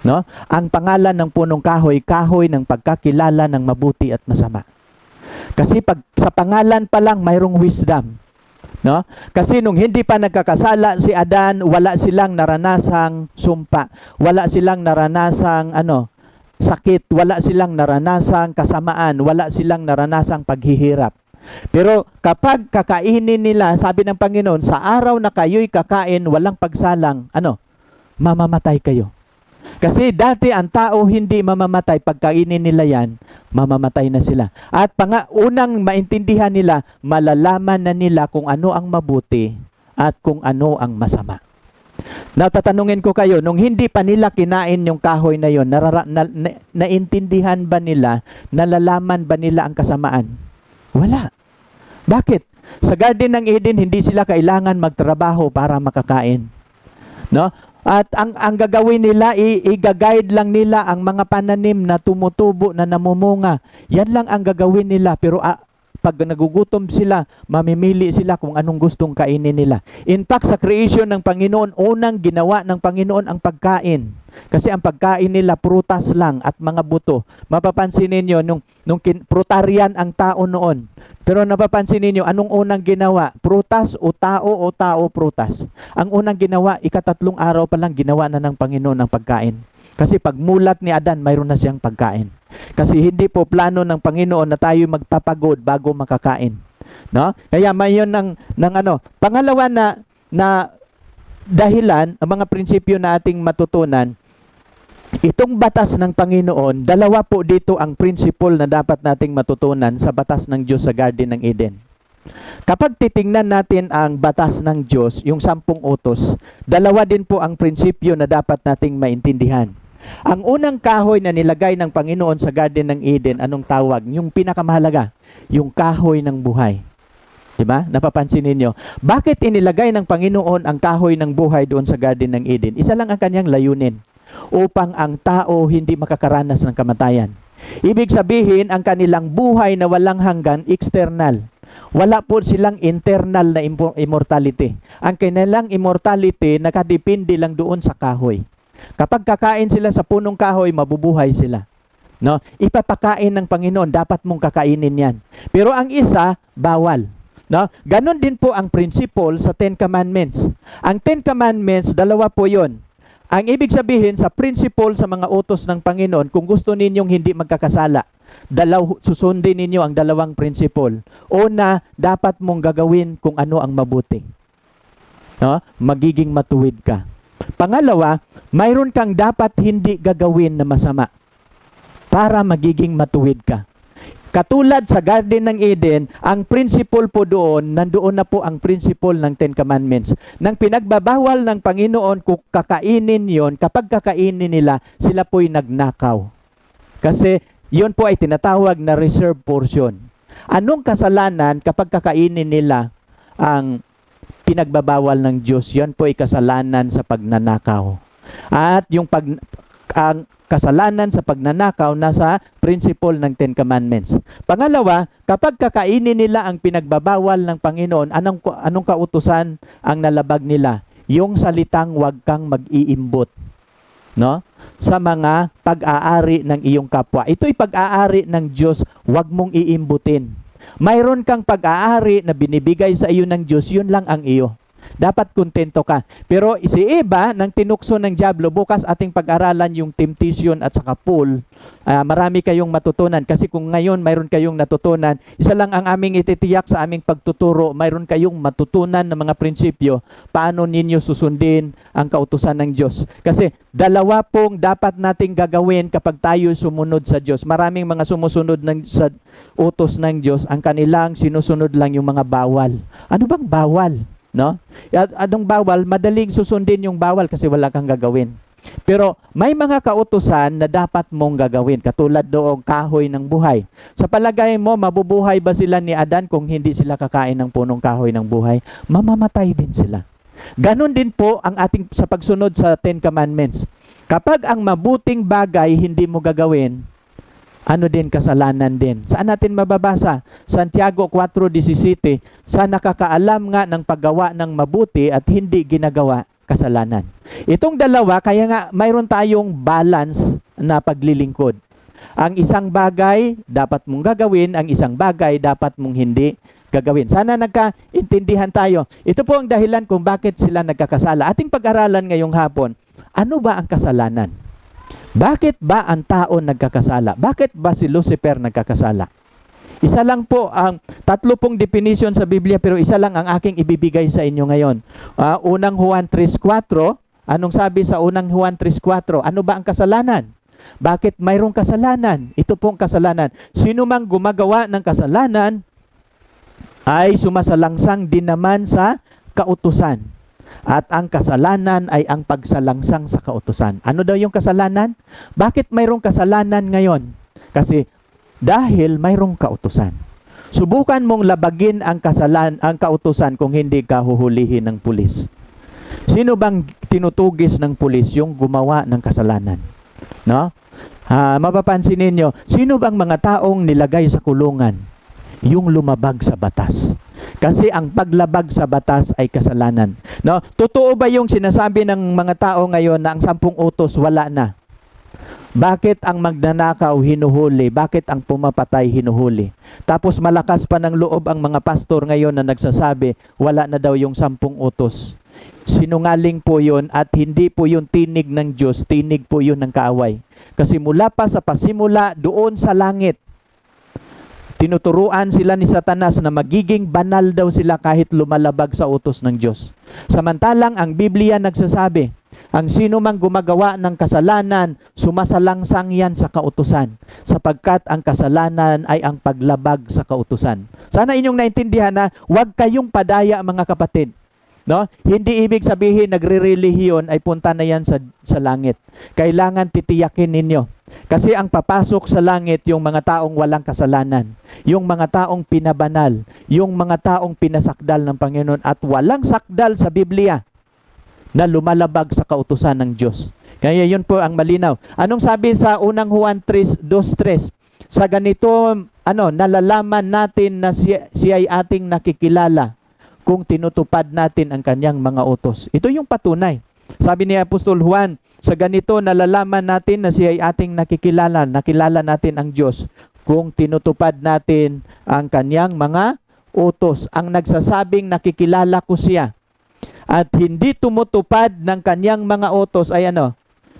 Speaker 1: No? Ang pangalan ng punong kahoy, kahoy ng pagkakilala ng mabuti at masama. Kasi pag sa pangalan pa lang mayroong wisdom. No? Kasi nung hindi pa nagkakasala si Adan, wala silang naranasang sumpa, wala silang naranasang sakit, wala silang naranasang kasamaan, wala silang naranasang paghihirap. Pero kapag kakainin nila, sabi ng Panginoon, sa araw na kayo'y kakain, walang pagsalang, mamamatay kayo. Kasi dati ang tao hindi mamamatay, pagkainin nila yan, mamamatay na sila. At unang maintindihan nila, malalaman na nila kung ano ang mabuti at kung ano ang masama. Natatanungin ko kayo, nung hindi pa nila kinain yung kahoy na yon, naintindihan ba nila, nalalaman ba nila ang kasamaan? Wala. Bakit? Sa Garden ng Eden, hindi sila kailangan magtrabaho para makakain. No? At ang gagawin nila, i-guide lang nila ang mga pananim na tumutubo, na namumunga. Yan lang ang gagawin nila. Pero pag nagugutom sila, mamimili sila kung anong gustong kainin nila. In fact, sa creation ng Panginoon, unang ginawa ng Panginoon ang pagkain. Kasi ang pagkain nila, prutas lang at mga buto. Mapapansin ninyo, nung prutarian ang tao noon. Pero napapansin ninyo, anong unang ginawa? Prutas o tao, prutas. Ang unang ginawa, ikatatlong araw pa lang ginawa na ng Panginoon ang pagkain. Kasi pagmulat ni Adan, mayroon na siyang pagkain. Kasi hindi po plano ng Panginoon na tayo magpapagod bago makakain. No? Kaya mayon Pangalawa na dahilan, ang mga prinsipyo na ating matutunan, itong batas ng Panginoon, dalawa po dito ang principle na dapat nating matutunan sa batas ng Diyos sa Garden ng Eden. Kapag titingnan natin ang batas ng Diyos, yung 10 utos, dalawa din po ang prinsipyo na dapat nating maintindihan. Ang unang kahoy na nilagay ng Panginoon sa Garden ng Eden, anong tawag? Yung pinakamahalaga, yung kahoy ng buhay. Diba? Napapansin ninyo? Bakit inilagay ng Panginoon ang kahoy ng buhay doon sa Garden ng Eden? Isa lang ang kanyang layunin, upang ang tao hindi makakaranas ng kamatayan. Ibig sabihin, ang kanilang buhay na walang hanggan, external. Wala po silang internal na immortality. Ang kanilang immortality, nakadepende lang doon sa kahoy. Kapag kakain sila sa punong kahoy, mabubuhay sila. No? Ipapakain ng Panginoon, dapat mong kakainin yan. Pero ang isa, bawal. No? Ganon din po ang principle sa 10 Commandments. Ang 10 Commandments, dalawa po yon. Ang ibig sabihin sa principle sa mga utos ng Panginoon, kung gusto ninyong hindi magkakasala, susundin ninyo ang dalawang principle. Una, dapat mong gagawin kung ano ang mabuti. No? Magiging matuwid ka. Pangalawa, mayroon kang dapat hindi gagawin na masama para magiging matuwid ka. Katulad sa Garden ng Eden, ang principle po doon, nandoon na po ang principle ng 10 Commandments. Nang pinagbabawal ng Panginoon kung kakainin yon, kapag kakainin nila, sila po'y nagnakaw. Kasi yon po ay tinatawag na reserve portion. Anong kasalanan kapag kakainin nila ang pinagbabawal ng Diyos? Yan po ay kasalanan sa pagnanakaw. At ang kasalanan sa pagnanakaw nasa principle ng 10 Commandments. Pangalawa, kapag kakainin nila ang pinagbabawal ng Panginoon, anong kautusan ang nalabag nila? Yung salitang huwag kang mag-iimbot, no? Sa mga pag-aari ng iyong kapwa. Ito'y pag-aari ng Diyos, huwag mong iimbutin. Mayroon kang pag-aari na binibigay sa iyo ng Diyos, yun lang ang iyo. Dapat kontento ka. Pero si Eva, nang tinukso ng diablo, bukas ating pag-aralan yung temptation at saka pull. Marami kayong matutunan. Kasi kung ngayon mayroon kayong natutunan, isa lang ang aming ititiyak sa aming pagtuturo, mayroon kayong matutunan ng mga prinsipyo, paano ninyo susundin ang kautusan ng Diyos. Kasi dalawa pong dapat nating gagawin kapag tayo sumunod sa Diyos. Maraming mga sumusunod sa utos ng Diyos, ang kanilang sinusunod lang yung mga bawal. Ano bang bawal? No? At anong bawal? Madaling susundin yung bawal kasi wala kang gagawin. Pero may mga kautusan na dapat mong gagawin, katulad doong kahoy ng buhay. Sa palagay mo, mabubuhay ba sila ni Adan kung hindi sila kakain ng punong kahoy ng buhay? Mamamatay din sila. Ganon din po ang ating sa pagsunod sa Ten Commandments. Kapag ang mabuting bagay hindi mo gagawin, ano din, kasalanan din. Saan natin mababasa? Santiago 4:17, sa nakakaalam nga ng paggawa ng mabuti at hindi ginagawa, kasalanan. Itong dalawa, kaya nga mayroon tayong balance na paglilingkod. Ang isang bagay dapat mong gagawin, ang isang bagay dapat mong hindi gagawin. Sana nagkaintindihan tayo. Ito po ang dahilan kung bakit sila nagkakasala. Ating pag-aralan ngayong hapon, ano ba ang kasalanan? Bakit ba ang tao nagkakasala? Bakit ba si Lucifer nagkakasala? Isa lang po ang 3 pong definition sa Biblia, pero isa lang ang aking ibibigay sa inyo ngayon. Unang Juan 3:4, anong sabi sa unang Juan 3:4? Ano ba ang kasalanan? Bakit mayroong kasalanan? Ito pong kasalanan. Sino mang gumagawa ng kasalanan ay sumasalangsang din naman sa kautusan. At ang kasalanan ay ang pagsalangsang sa kautusan. Ano daw yung kasalanan? Bakit mayroong kasalanan ngayon? Kasi dahil mayroong kautusan. Subukan mong labagin ang kautusan kung hindi ka huhulihin ng pulis. Sino bang tinutugis ng pulis? Yung gumawa ng kasalanan. No? Mapapansin ninyo, sino bang mga taong nilagay sa kulungan? Yung lumabag sa batas. Kasi ang paglabag sa batas ay kasalanan. No? Totoo ba yung sinasabi ng mga tao ngayon na ang 10 utos wala na? Bakit ang magnanakaw hinuhuli? Bakit ang pumapatay hinuhuli? Tapos malakas pa ng loob ang mga pastor ngayon na nagsasabi, wala na daw yung 10 utos. Sinungaling po yun at hindi po yung tinig ng Diyos, tinig po yun ng kaaway. Kasi mula pa sa pasimula doon sa langit, tinuturuan sila ni Satanas na magiging banal daw sila kahit lumalabag sa utos ng Diyos. Samantalang ang Biblia nagsasabi, ang sino mang gumagawa ng kasalanan, sumasalangsang yan sa kautusan, sapagkat ang kasalanan ay ang paglabag sa kautusan. Sana inyong naintindihan na huwag kayong padaya, mga kapatid. No? Hindi ibig sabihin nagre-relihiyon ay punta na yan sa langit. Kailangan titiyakin ninyo. Kasi ang papasok sa langit yung mga taong walang kasalanan, yung mga taong pinabanal, yung mga taong pinasakdal ng Panginoon at walang sakdal sa Biblia na lumalabag sa kautusan ng Diyos. Kaya yun po ang malinaw. Anong sabi sa unang Juan 2:3? Sa ganito, nalalaman natin na siya ay ating nakikilala kung tinutupad natin ang kanyang mga utos. Ito yung patunay. Sabi ni Apostol Juan, sa ganito nalalaman natin na siya ay ating nakikilala, nakilala natin ang Diyos kung tinutupad natin ang kanyang mga utos. Ang nagsasabing nakikilala ko siya at hindi tumutupad ng kanyang mga utos ay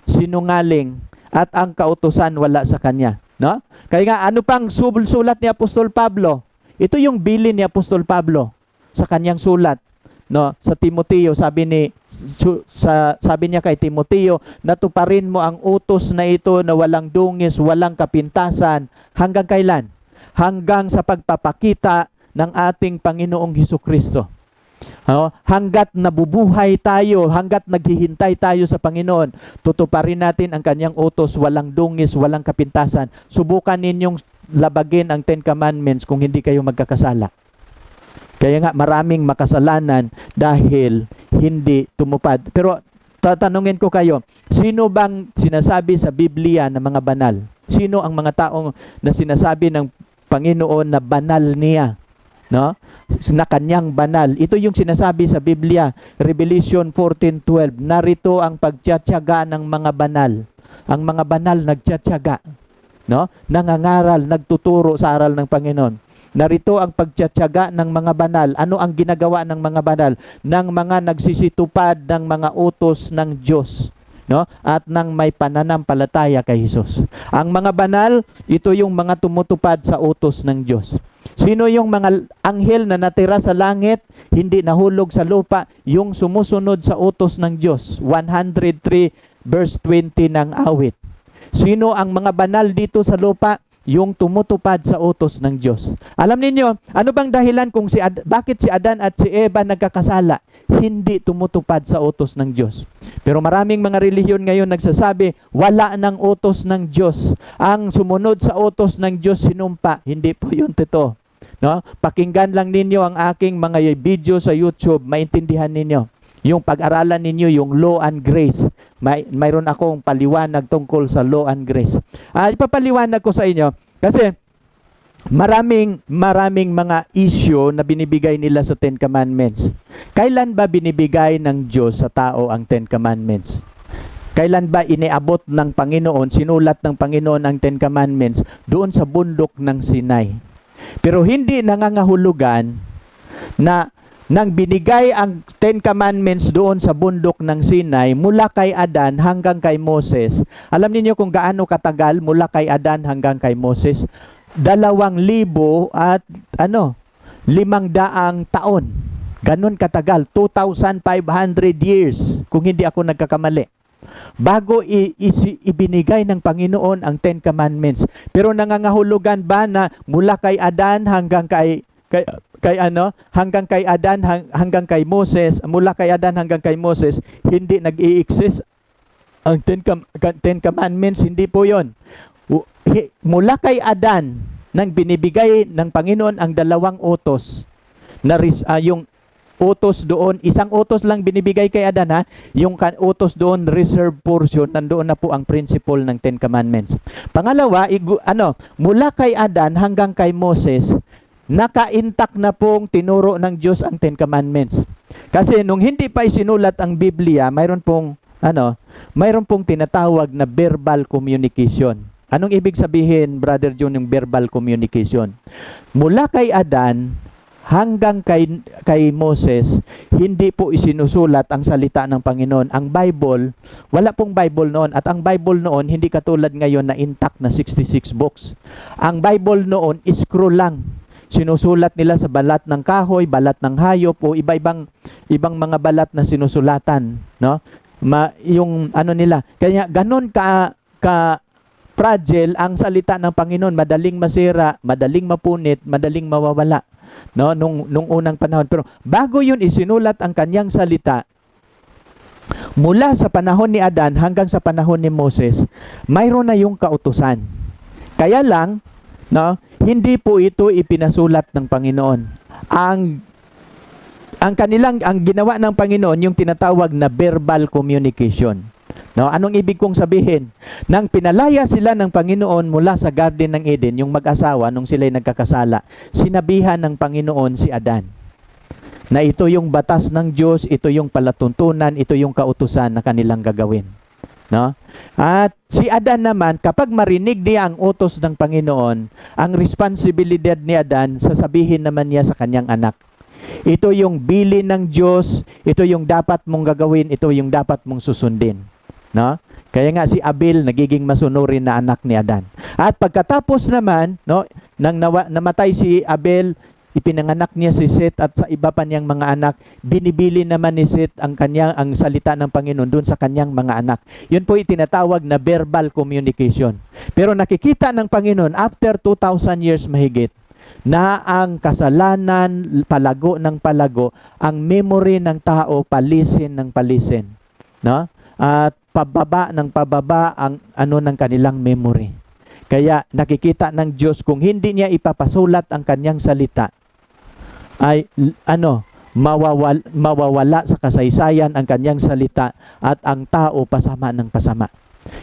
Speaker 1: sinungaling at ang kautusan wala sa kanya. No? Kaya nga, ano pang sulat ni Apostol Pablo? Ito yung bilin ni Apostol Pablo sa kanyang sulat, no, sa Timoteo. Sabi niya kay Timoteo, natuparin mo ang utos na ito na walang dungis, walang kapintasan. Hanggang kailan? Hanggang sa pagpapakita ng ating Panginoong Hesukristo. Hanggat nabubuhay tayo, hanggat naghihintay tayo sa Panginoon, tutuparin natin ang kanyang utos, walang dungis, walang kapintasan. Subukan ninyong labagin ang 10 Commandments kung hindi kayo magkakasala. Kaya nga maraming makasalanan dahil hindi tumupad. Pero tatanungin ko kayo, sino bang sinasabi sa Biblia na mga banal? Sino ang mga taong na sinasabi ng Panginoon na banal niya? No? Na kanyang banal. Ito yung sinasabi sa Biblia, Revelation 14:12. Narito ang pagtiyatiyaga ng mga banal. Ang mga banal nagtiyatiyaga, no? Nangangaral, nagtuturo sa aral ng Panginoon. Narito ang pagtiyatiyaga ng mga banal. Ano ang ginagawa ng mga banal? Ng mga nagsisitupad ng mga utos ng Diyos, no? At ng may pananampalataya kay Jesus. Ang mga banal, ito yung mga tumutupad sa utos ng Diyos. Sino yung mga anghel na natira sa langit, hindi nahulog sa lupa, yung sumusunod sa utos ng Diyos? 103 verse 20 ng awit. Sino ang mga banal dito sa lupa? Yung tumutupad sa utos ng Diyos. Alam ninyo, ano bang dahilan kung bakit si Adan at si Eva nagkakasala? Hindi tumutupad sa utos ng Diyos. Pero maraming mga relihiyon ngayon nagsasabi, wala ng utos ng Diyos. Ang sumunod sa utos ng Diyos sinumpa. Hindi po yun totoo. No? Pakinggan lang ninyo ang aking mga video sa YouTube, maintindihan ninyo. Yung pag-aralan ninyo, yung law and grace. Mayroon akong paliwanag tungkol sa law and grace. Ipapaliwanag ko sa inyo kasi maraming mga issue na binibigay nila sa Ten Commandments. Kailan ba binibigay ng Diyos sa tao ang Ten Commandments? Kailan ba iniabot ng Panginoon, sinulat ng Panginoon ang Ten Commandments? Doon sa bundok ng Sinai. Pero hindi nangangahulugan na nang binigay ang Ten Commandments doon sa bundok ng Sinai mula kay Adan hanggang kay Moses. Alam niyo kung gaano katagal mula kay Adan hanggang kay Moses? 2,000 at 500 taon. Ganon katagal, 2,500 years kung hindi ako nagkakamali. Bago ibinigay ng Panginoon ang Ten Commandments. Pero nangangahulugan ba na mula kay Adan hanggang hanggang kay Adan hanggang kay Moses, mula kay Adan hanggang kay Moses, hindi nag-i-exist ang Ten Commandments? Hindi po 'yon. Mula kay Adan nang binibigay ng Panginoon ang 2 utos na yung utos doon, isang utos lang binibigay kay Adan, ha, yung utos doon reserved portion, nandoon na po ang principle ng Ten Commandments. Pangalawa, mula kay Adan hanggang kay Moses, naka-intact na pong tinuro ng Diyos ang Ten Commandments. Kasi nung hindi pa isinulat ang Biblia, mayroon pong tinatawag na verbal communication. Anong ibig sabihin, Brother John, yung verbal communication? Mula kay Adan hanggang kay Moses, hindi po isinusulat ang salita ng Panginoon. Ang Bible, wala pong Bible noon. At ang Bible noon, hindi katulad ngayon na intact na 66 books. Ang Bible noon, scroll lang. Sinusulat nila sa balat ng kahoy, balat ng hayop, o ibang mga balat na sinusulatan. No? Yung nila. Kaya ganon ka fragile ang salita ng Panginoon, madaling masira, madaling mapunit, madaling mawawala, no, nung unang panahon. Pero bago 'yun isinulat ang kanyang salita, mula sa panahon ni Adan hanggang sa panahon ni Moses, mayroon na yung kautusan. Kaya lang, no, hindi po ito ipinasulat ng Panginoon. Ang ginawa ng Panginoon yung tinatawag na verbal communication. No, anong ibig kong sabihin? Nang pinalaya sila ng Panginoon mula sa Garden ng Eden, yung mag-asawa nung sila'y nagkakasala, sinabihan ng Panginoon si Adan na ito yung batas ng Diyos, ito yung palatuntunan, ito yung kautusan na kanilang gagawin. No? At si Adan naman, kapag marinig niya ang utos ng Panginoon, ang responsibilidad ni Adan, sasabihin naman niya sa kanyang anak, ito yung bilin ng Diyos, ito yung dapat mong gagawin, ito yung dapat mong susundin. No? Kaya nga si Abel nagiging masunurin na anak ni Adan. At pagkatapos naman, no, nang namatay si Abel, ipinanganak niya si Seth at sa iba pa niyang mga anak, binibili naman ni Seth ang salita ng Panginoon doon sa kanyang mga anak. Yun po itinatawag na verbal communication. Pero nakikita ng Panginoon after 2,000 years mahigit na ang kasalanan, palago ng palago, ang memory ng tao palisin ng palisin. No? At pababa ng pababa ang ng kanilang memory. Kaya nakikita ng Diyos kung hindi niya ipapasulat ang kanyang salita, ay mawawala sa kasaysayan ang kanyang salita at ang tao pasama ng pasama.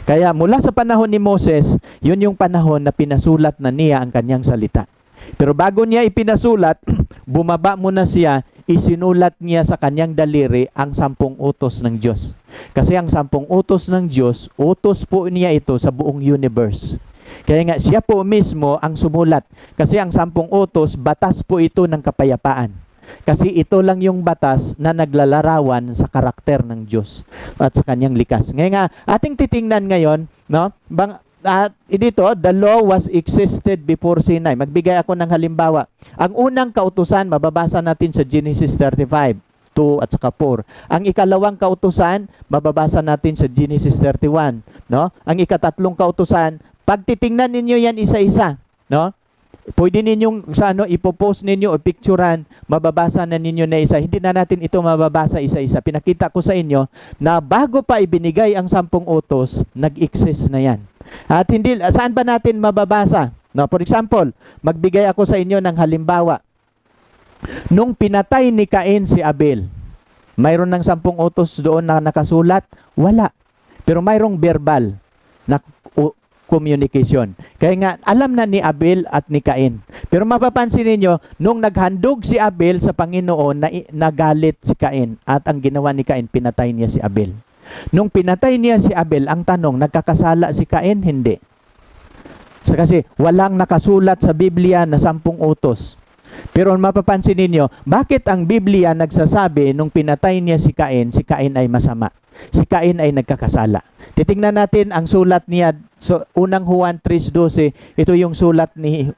Speaker 1: Kaya mula sa panahon ni Moses, yun yung panahon na pinasulat na niya ang kanyang salita. Pero bago niya ipinasulat, bumaba muna siya, isinulat niya sa kanyang daliri ang 10 utos ng Diyos. Kasi ang 10 utos ng Diyos, utos po niya ito sa buong universe. Kaya nga siya po mismo ang sumulat. Kasi ang 10 utos, batas po ito ng kapayapaan. Kasi ito lang yung batas na naglalarawan sa karakter ng Diyos at sa kanyang likas. Ngayon nga, ating titingnan ngayon, no? Dito, the law was existed before Sinai. Magbigay ako ng halimbawa. Ang unang kautusan, mababasa natin sa Genesis 35, 2 at saka 4. Ang ikalawang kautusan, mababasa natin sa Genesis 31. No? Ang ikatatlong kautusan, pag titingnan ninyo yan isa-isa, no? Pwede ninyong ipopost ninyo o picturean, mababasa na ninyo na isa. Hindi na natin ito mababasa isa-isa. Pinakita ko sa inyo na bago pa ibinigay ang 10 utos, nag-exist na yan. At saan ba natin mababasa? No, for example, magbigay ako sa inyo ng halimbawa. Nung pinatay ni Cain si Abel, Mayroon ng 10 utos doon na nakasulat? Wala. Pero mayroong verbal na communication. Kaya nga, alam na ni Abel at ni Cain. Pero mapapansin ninyo, nung naghandog si Abel sa Panginoon, nagalit si Cain. At ang ginawa ni Cain, pinatay niya si Abel. Nung pinatay niya si Abel, ang tanong, nagkakasala si Cain? Hindi. Kasi walang nakasulat sa Biblia na 10 utos. Pero mapapansin ninyo, bakit ang Biblia nagsasabi nung pinatay niya si Cain ay masama? Si Cain ay nagkakasala. Titingnan natin ang sulat niya. So, unang Juan 3:12, ito yung sulat ni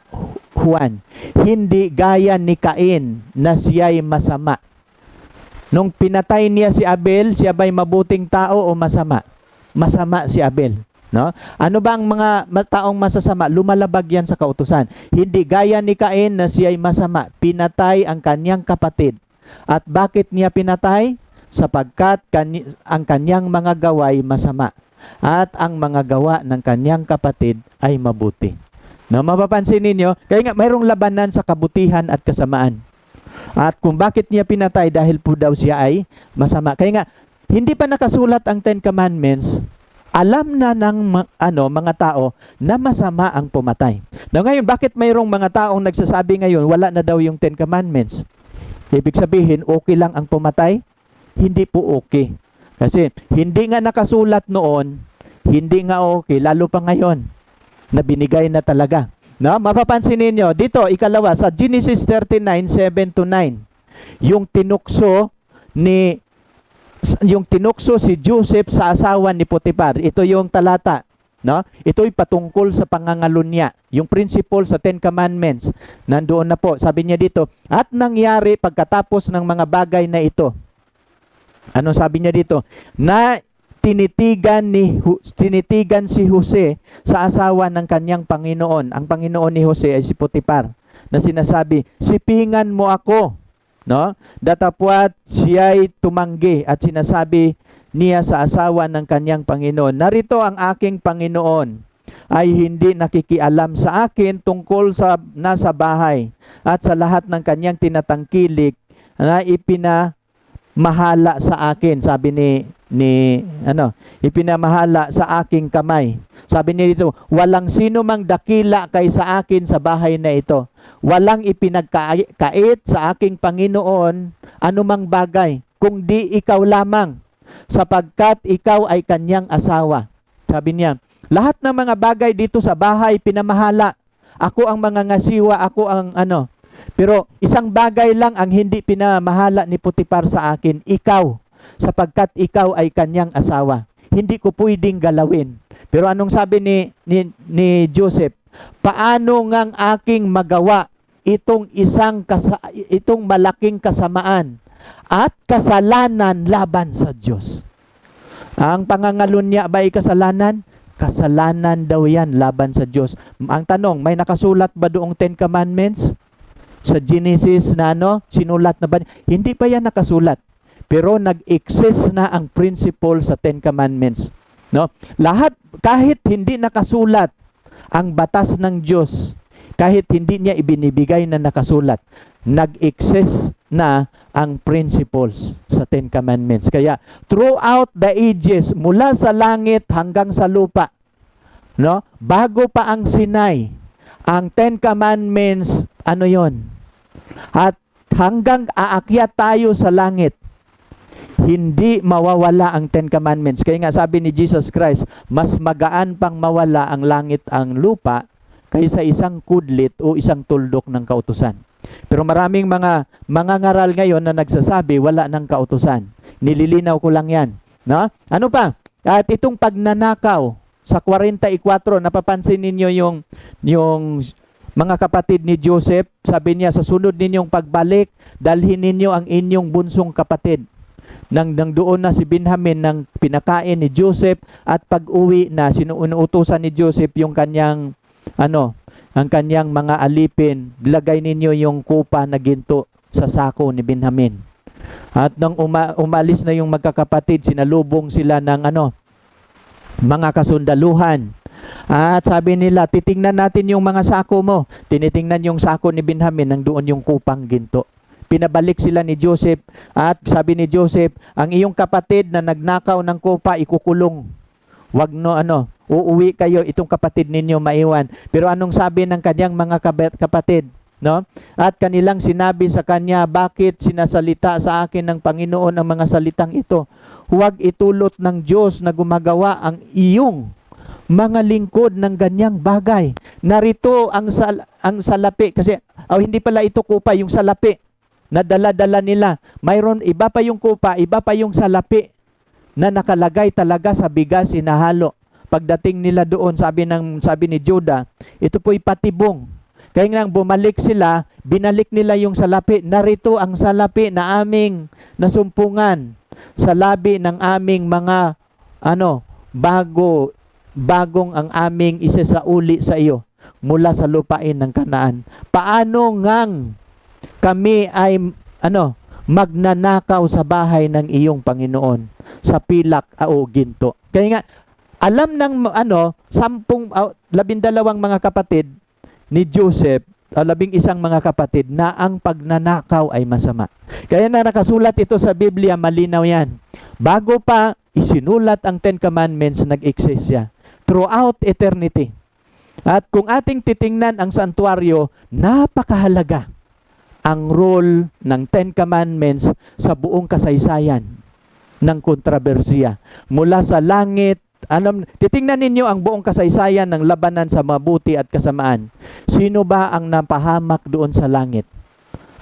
Speaker 1: Juan. Hindi gaya ni Cain na siya'y masama. Nung pinatay niya si Abel, siya ba'y mabuting tao o masama? Masama si Abel. No? Ano ba ang mga taong masasama? Lumalabag yan sa kautusan. Hindi gaya ni Cain na siya'y masama. Pinatay ang kanyang kapatid. At bakit niya pinatay? Sapagkat ang kanyang mga gawa'y masama. At ang mga gawa ng kanyang kapatid ay mabuti. No, mapapansin ninyo, kaya nga mayroong labanan sa kabutihan at kasamaan. At kung bakit niya pinatay, dahil po daw siya ay masama. Kaya nga, hindi pa nakasulat ang 10 Commandments, alam na ng mga tao na masama ang pumatay. Now ngayon, bakit mayroong mga taong nagsasabi ngayon, wala na daw yung 10 Commandments? Ibig sabihin, okay lang ang pumatay? Hindi po okay. Kasi hindi nga nakasulat noon, hindi nga okay, lalo pa ngayon, na binigay na talaga. No? Mapapansin ninyo, dito, ikalawa, sa Genesis 39:7-9, yung tinukso si Joseph sa asawa ni Potiphar. Ito yung talata. No? Ito'y patungkol sa pangangalunya. Yung principle sa 10 Commandments. Nandoon na po. Sabi niya dito, at nangyari pagkatapos ng mga bagay na ito. Ano sabi niya dito? Na tinitigan si Jose sa asawa ng kanyang Panginoon. Ang Panginoon ni Jose ay si Potiphar. Na sinasabi, sipingan mo ako. No? Datapwat siya'y tumanggi at sinasabi niya sa asawa ng kanyang Panginoon, narito ang aking Panginoon ay hindi nakikialam sa akin tungkol sa nasa bahay at sa lahat ng kanyang tinatangkilik na ipinamahala sa akin. Sabi ipinamahala sa aking kamay. Sabi niya dito, walang sino mang dakila kaysa akin sa bahay na ito. Walang ipinagkait sa aking Panginoon anumang bagay, kung di ikaw lamang, sapagkat ikaw ay kanyang asawa. Sabi niya, lahat ng mga bagay dito sa bahay pinamahala. Ako ang mga ngasiwa, ako ang Pero isang bagay lang ang hindi pinamahala ni Potiphar sa akin, ikaw, sapagkat ikaw ay kanyang asawa. Hindi ko pwedeng galawin. Pero anong sabi ni Joseph? Paano ngang aking magawa itong malaking kasamaan at kasalanan laban sa Diyos? Ang pangangalunya ba ay kasalanan? Kasalanan daw yan laban sa Diyos. Ang tanong, may nakasulat ba doong 10 Commandments? Sa Genesis na sinulat na ba? Hindi pa yan nakasulat. Pero nag-exist na ang principle sa 10 Commandments. No? Lahat, kahit hindi nakasulat ang batas ng Diyos, kahit hindi niya ibinibigay na nakasulat, nag-exist na ang principles sa 10 Commandments. Kaya, throughout the ages, mula sa langit hanggang sa lupa, bago pa ang Sinai, ang 10 Commandments, yon? At hanggang aakyat tayo sa langit, hindi mawawala ang 10 Commandments. Kaya nga sabi ni Jesus Christ, mas magaan pang mawala ang langit ang lupa kaysa isang kudlit o isang tuldok ng kautusan. Pero maraming mga ngaral ngayon na nagsasabi wala ng kautusan. Nililinaw ko lang yan. No? Ano pa? At itong pagnanakaw sa 44, napapansin ninyo yung mga kapatid ni Joseph, sabi niya, sa sunod ninyong pagbalik, dalhin ninyo ang inyong bunsong kapatid. Nang doon na si Benjamin nang pinakain ni Joseph, at pag-uwi na sinuutusan ni Joseph yung kanyang ang kanyang mga alipin, lagay ninyo yung kupa na ginto sa sako ni Benjamin. At nang umalis na yung magkakapatid, sinalubong sila ng mga kasundaluhan. At sabi nila, titingnan natin yung mga sako mo. Tinitingnan yung sako ni Benjamin, nang doon yung kupang ginto. pinabalik sila ni Joseph at sabi ni Joseph, ang iyong kapatid na nagnakaw ng kupa, ikukulong. Wag no uuwi kayo, itong kapatid ninyo maiwan. Pero anong sabi ng kanyang mga kapatid? No? At kanilang sinabi sa kanya, bakit sinasalita sa akin ng Panginoon ang mga salitang ito? Huwag itulot ng Diyos na gumagawa ang iyong mga lingkod ng ganyang bagay. Narito ang salapi, kasi hindi pala ito kupa, yung salapi na dala-dala nila. Mayroon, iba pa yung kupa, iba pa yung salapi na nakalagay talaga sa bigas, inahalo. Pagdating nila doon, sabi ni Judah, ito po'y patibong. Kaya nga bumalik sila, binalik nila yung salapi. Narito ang salapi na aming nasumpungan sa labi ng aming mga bagong ang aming isasauli sa iyo mula sa lupain ng Kanaan. Paano ngang kami ay magnanakaw sa bahay ng iyong Panginoon sa pilak o ginto? Kaya nga alam ng 12 mga kapatid ni Joseph, 11 mga kapatid, na ang pagnanakaw ay masama. Kaya na nakasulat ito sa Biblia, malinaw yan. Bago pa isinulat ang Ten Commandments, nag-exist siya throughout eternity. At kung ating titingnan ang santuario, napakahalaga ang role ng Ten Commandments sa buong kasaysayan ng kontrobersiya. Mula sa langit, titingnan ninyo ang buong kasaysayan ng labanan sa mabuti at kasamaan. Sino ba ang napahamak doon sa langit?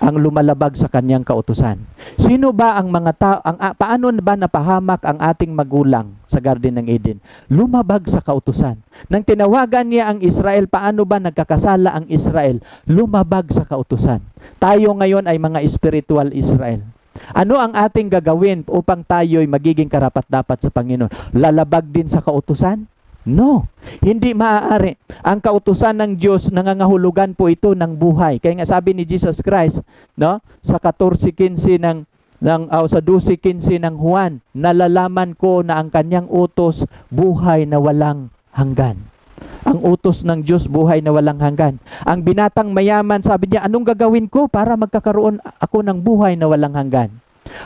Speaker 1: Ang lumalabag sa kanyang kautusan. Sino ba ang mga tao, paano ba napahamak ang ating magulang sa Garden ng Eden? Lumabag sa kautusan. Nang tinawagan niya ang Israel, paano ba nagkakasala ang Israel? Lumabag sa kautusan. Tayo ngayon ay mga spiritual Israel. Ano ang ating gagawin upang tayo'y magiging karapat-dapat sa Panginoon? Lalabag din sa kautusan? No, hindi maaari. Ang kautusan ng Diyos, nangangahulugan po ito ng buhay. Kaya nga sabi ni Jesus Christ, sa 14:15 sa 12:15 ng Juan, nalalaman ko na ang kanyang utos, buhay na walang hanggan. Ang utos ng Diyos, buhay na walang hanggan. Ang binatang mayaman, sabi niya, anong gagawin ko para magkakaroon ako ng buhay na walang hanggan?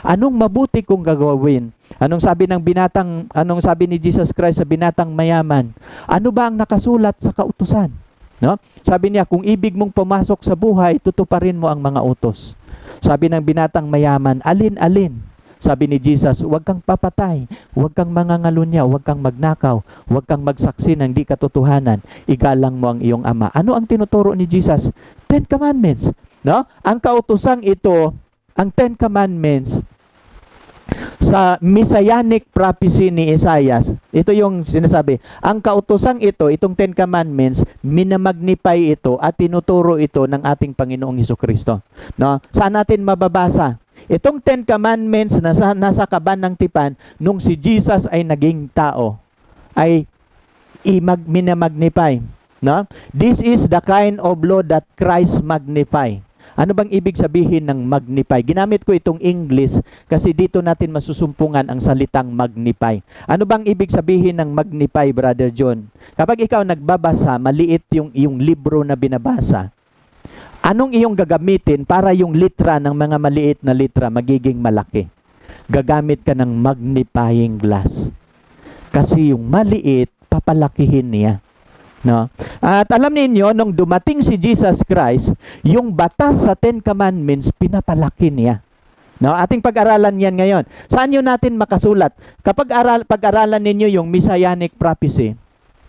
Speaker 1: Anong mabuti kong gagawin? Anong sabi ni Jesus Christ sa binatang mayaman? Ano ba ang nakasulat sa kautusan? No? Sabi niya, kung ibig mong pumasok sa buhay, tutuparin mo ang mga utos. Sabi ng binatang mayaman, alin-alin? Sabi ni Jesus, huwag kang papatay, huwag kang mangangalunya, huwag kang magnakaw, huwag kang magsaksi ng di katotohanan, igalang mo ang iyong ama. Ano ang tinuturo ni Jesus? 10 Commandments. No? Ang kautosang ito, ang 10 Commandments, sa Messianic prophecy ni Isaias, ito yung sinasabi, ang kautosang ito, itong 10 Commandments, minamagnify ito at tinuturo ito ng ating Panginoong Hesukristo. No? Saan natin mababasa? Itong 10 Commandments na nasa kaban ng tipan, nung si Jesus ay naging tao, ay minamagnify. No? This is the kind of law that Christ magnify. Ano bang ibig sabihin ng magnify? Ginamit ko itong English kasi dito natin masusumpungan ang salitang magnify. Ano bang ibig sabihin ng magnify, Brother John? Kapag ikaw nagbabasa, maliit yung libro na binabasa, anong iyong gagamitin para yung litra ng mga maliit na litra magiging malaki? Gagamit ka ng magnifying glass. Kasi yung maliit, papalakihin niya. No? At alam ninyo, nung dumating si Jesus Christ, yung batas sa 10 Commandments, pinapalaki niya. No? Ating pag-aralan yan ngayon. Saan yun natin makasulat? Kapag pag-aralan ninyo yung Messianic prophecy,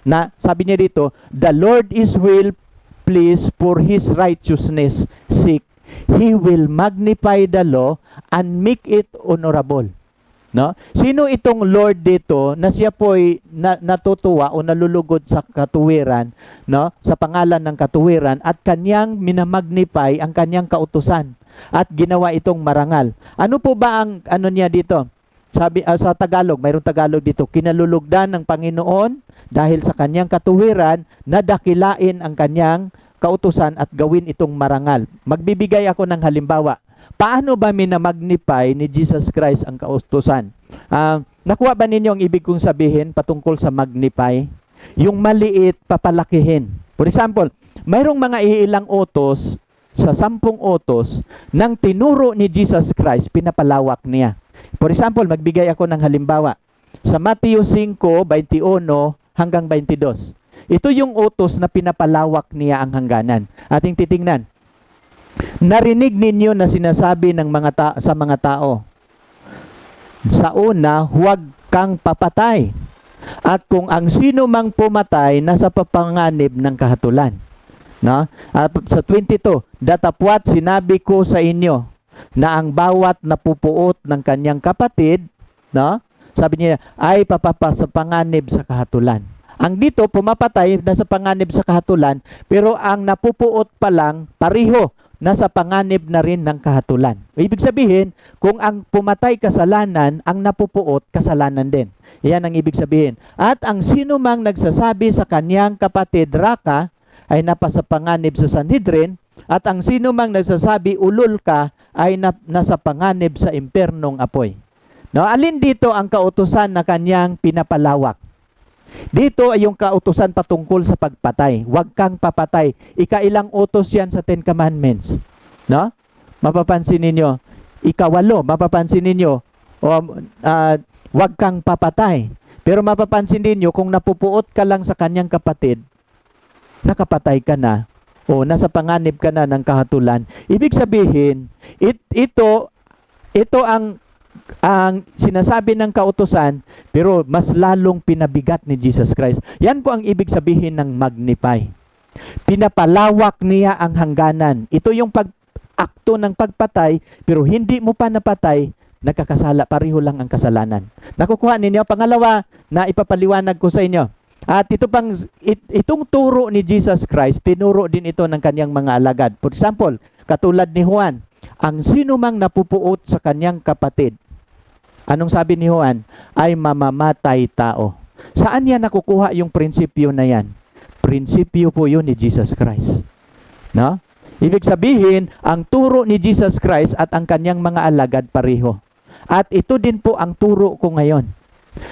Speaker 1: na sabi niya dito, the Lord is will please for His righteousness sake. He will magnify the law and make it honorable. No? Sino itong Lord dito na siya po'y natutuwa o nalulugod sa katuwiran, no? Sa pangalan ng katuwiran at kanyang minamagnify ang kanyang kautusan at ginawa itong marangal. Ano po ba ang niya dito? Sabi sa Tagalog, mayroong Tagalog dito, kinalulugdan ng Panginoon dahil sa kanyang katuwiran na dakilain ang kanyang kautusan at gawin itong marangal. Magbibigay ako ng halimbawa. Paano ba minamagnify ni Jesus Christ ang kautusan? Nakuha ba ninyo ang ibig kong sabihin patungkol sa magnify? Yung maliit, papalakihin. For example, mayroong mga iilang utos sa 10 utos ng tinuro ni Jesus Christ, pinapalawak niya. For example, magbigay ako ng halimbawa. Sa Mateo 5:21 hanggang 22. Ito yung utos na pinapalawak niya ang hangganan. Ating titingnan. Narinig ninyo na sinasabi ng sa mga tao, sa una, huwag kang papatay. At kung ang sino mang pumatay, nasa papanganib ng kahatulan. No? At sa 22, datapwat sinabi ko sa inyo na ang bawat napupuot ng kanyang kapatid, no? Sabi niya, ay sa panganib sa kahatulan. Ang dito, pumapatay, nasa panganib sa kahatulan, pero ang napupuot pa lang, pariho, nasa panganib na rin ng kahatulan. Ibig sabihin, kung ang pumatay kasalanan, ang napupuot kasalanan din. Yan ang ibig sabihin. At ang sino mang nagsasabi sa kanyang kapatid, Raka, ay napasa panganib sa Sanhedrin, at ang sino mang nagsasabi, ulol ka, ay nasa panganib sa impernong apoy. No, alin dito ang kautusan na kanyang pinapalawak? Dito ay yung kautusan patungkol sa pagpatay. Huwag kang papatay. Ikailang utos yan sa 10 Commandments. No? Mapapansin ninyo. 8, mapapansin ninyo. Huwag kang papatay. Pero mapapansin ninyo, kung napupuot ka lang sa kanyang kapatid, nakapatay ka na, o nasa panganib ka na ng kahatulan. Ibig sabihin, ito ang sinasabi ng kautusan, pero mas lalong pinabigat ni Jesus Christ. Yan po ang ibig sabihin ng magnify. Pinapalawak niya ang hangganan. Ito yung akto ng pagpatay, pero hindi mo pa napatay, nagkakasala, pareho lang ang kasalanan. Nakukuha ninyo? Pangalawa na ipapaliwanag ko sa inyo. At itong turo ni Jesus Christ, tinuro din ito ng kanyang mga alagad. For example, katulad ni Juan, ang sino mang napupuot sa kanyang kapatid, anong sabi ni Juan? Ay mamamatay tao. Saan yan nakukuha yung prinsipyo na yan? Prinsipyo po yun ni Jesus Christ. No? Ibig sabihin, ang turo ni Jesus Christ at ang kanyang mga alagad pareho. At ito din po ang turo ko ngayon.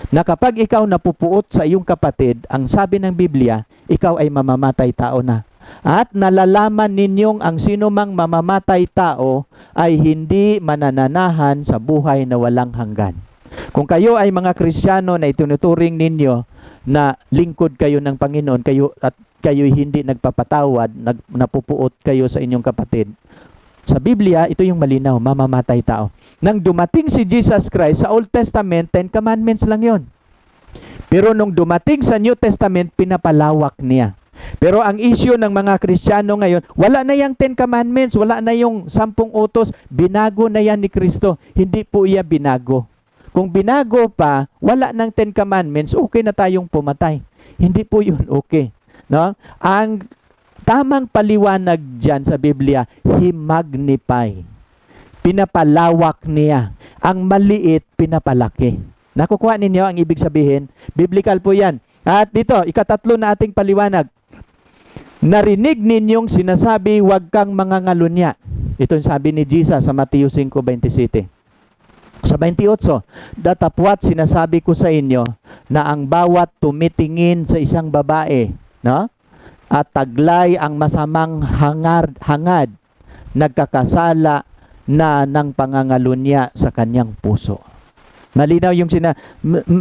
Speaker 1: Na kapag ikaw napupuot sa iyong kapatid, ang sabi ng Biblia, ikaw ay mamamatay tao na. At nalalaman ninyong ang sino mang mamamatay tao ay hindi manananahan sa buhay na walang hanggan. Kung kayo ay mga Kristiyano na itinuturing ninyo na lingkod kayo ng Panginoon, kayo hindi nagpapatawad, napupuot kayo sa inyong kapatid, sa Biblia, ito yung malinaw, mamamatay tao. Nang dumating si Jesus Christ sa Old Testament, 10 Commandments lang yon. Pero nung dumating sa New Testament, pinapalawak niya. Pero ang issue ng mga Kristiyano ngayon, wala na yung 10 Commandments, wala na yung 10 utos, binago na yan ni Kristo. Hindi po iya binago. Kung binago pa, wala ng 10 Commandments, okay na tayong pumatay. Hindi po yun okay. No? Ang tamang paliwanag dyan sa Biblia, He magnify. Pinapalawak niya. Ang maliit, pinapalaki. Nakukuha ninyo ang ibig sabihin? Biblical po yan. At dito, ikatatlo na ating paliwanag. Narinig ninyong sinasabi, huwag kang mangangalunya. Ito yung sabi ni Jesus sa Mateo 5:27. Sa 28, datapwat sinasabi ko sa inyo na ang bawat tumitingin sa isang babae, no? At taglay ang masamang hangad, nagkakasala na ng pangangalunya sa kanyang puso. Malinaw yung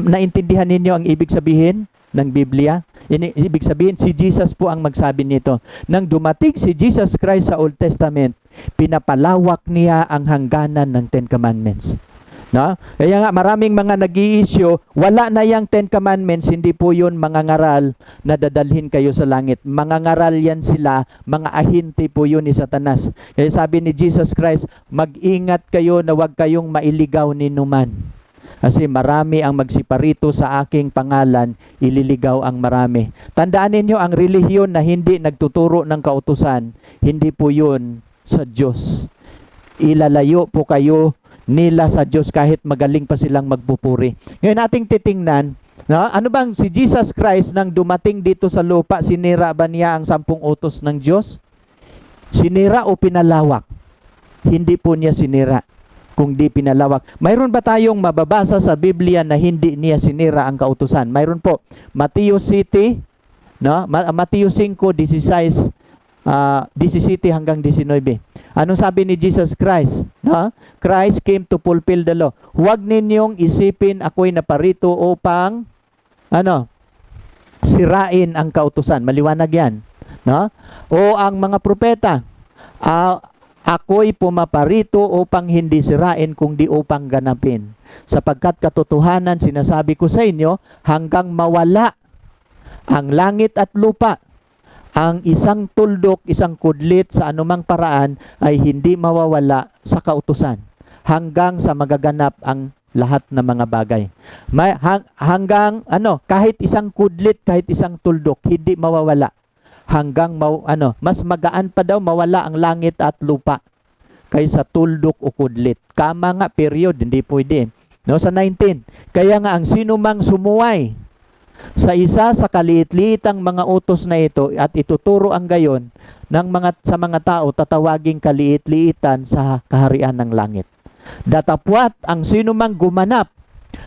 Speaker 1: naintindihan ninyo ang ibig sabihin ng Biblia? Ibig sabihin, si Jesus po ang magsabi nito. Nang dumating si Jesus Christ sa Old Testament, pinapalawak niya ang hangganan ng 10 Commandments. No? Kaya nga maraming mga nag-i-issue, wala na yung 10 Commandments, hindi po yun mga ngaral na dadalhin kayo sa langit. Mga ngaral yan sila, mga ahinti po yun ni Satanas. Kaya sabi ni Jesus Christ, mag-ingat kayo na huwag kayong mailigaw ni numan. Kasi marami ang magsiparito sa aking pangalan, ililigaw ang marami. Tandaan ninyo, ang relihiyon na hindi nagtuturo ng kautusan, hindi po yun sa Diyos. Ilalayo po kayo nila sa Diyos kahit magaling pa silang magpupuri. Ngayon ating titingnan, no? Ano bang si Jesus Christ nang dumating dito sa lupa, sinira ba niya ang 10 utos ng Diyos? Sinira o pinalawak? Hindi po niya sinira, kung di pinalawak. Mayroon ba tayong mababasa sa Biblia na hindi niya sinira ang kautusan? Mayroon po. Mateo City, no? Mateo 5:16 17 hanggang 19. Anong sabi ni Jesus Christ? Christ came to fulfill the law. Huwag ninyong isipin ako'y naparito upang sirain ang kautusan. Maliwanag yan. O ang mga propeta, ako'y pumaparito upang hindi sirain kundi upang ganapin. Sapagkat katotohanan sinasabi ko sa inyo, hanggang mawala ang langit at lupa, ang isang tuldok, isang kudlit sa anumang paraan ay hindi mawawala sa kautusan hanggang sa magaganap ang lahat ng mga bagay. Hanggang kahit isang kudlit, kahit isang tuldok, hindi mawawala. Hanggang mas magaan pa daw mawala ang langit at lupa kaysa tuldok o kudlit. Kama nga, period, hindi pwede. Sa 19, kaya nga ang sino mang sumuway sa isa sa kaliit-liitang mga utos na ito at ituturo ang gayon sa mga tao, tatawaging kaliit-liitan sa kaharian ng langit. Datapwat ang sino mang gumanap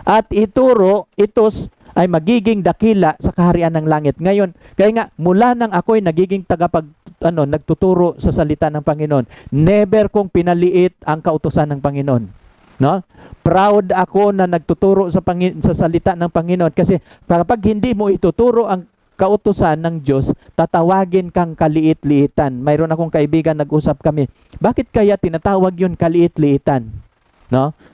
Speaker 1: at ituro, itos ay magiging dakila sa kaharian ng langit. Ngayon, kaya nga mula nang ako'y nagiging nagtuturo sa salita ng Panginoon, never kong pinaliit ang kautusan ng Panginoon. Proud ako na nagtuturo sa salita ng Panginoon, kasi kapag hindi mo ituturo ang kautusan ng Diyos, tatawagin kang kaliit-liitan. Mayroon akong kaibigan, nag-usap kami, bakit kaya tinatawag yun kaliit-liitan?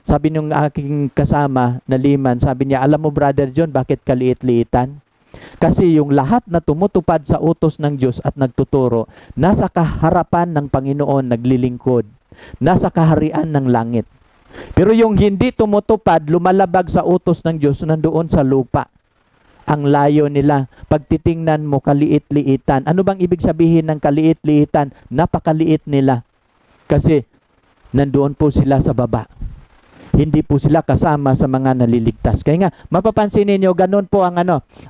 Speaker 1: Sabi nung aking kasama na Liman, sabi niya, alam mo Brother John, bakit kaliit-liitan? Kasi yung lahat na tumutupad sa utos ng Diyos at nagtuturo, nasa kaharapan ng Panginoon naglilingkod, nasa kaharian ng langit. Pero yung hindi tumutupad, lumalabag sa utos ng Diyos, nandoon sa lupa. Ang layo nila. Pagtitingnan mo, kaliit-liitan. Ano bang ibig sabihin ng kaliit-liitan? Napakaliit nila. Kasi nandoon po sila sa baba. Hindi po sila kasama sa mga naliligtas. Kaya nga, mapapansin ninyo, ganun po ang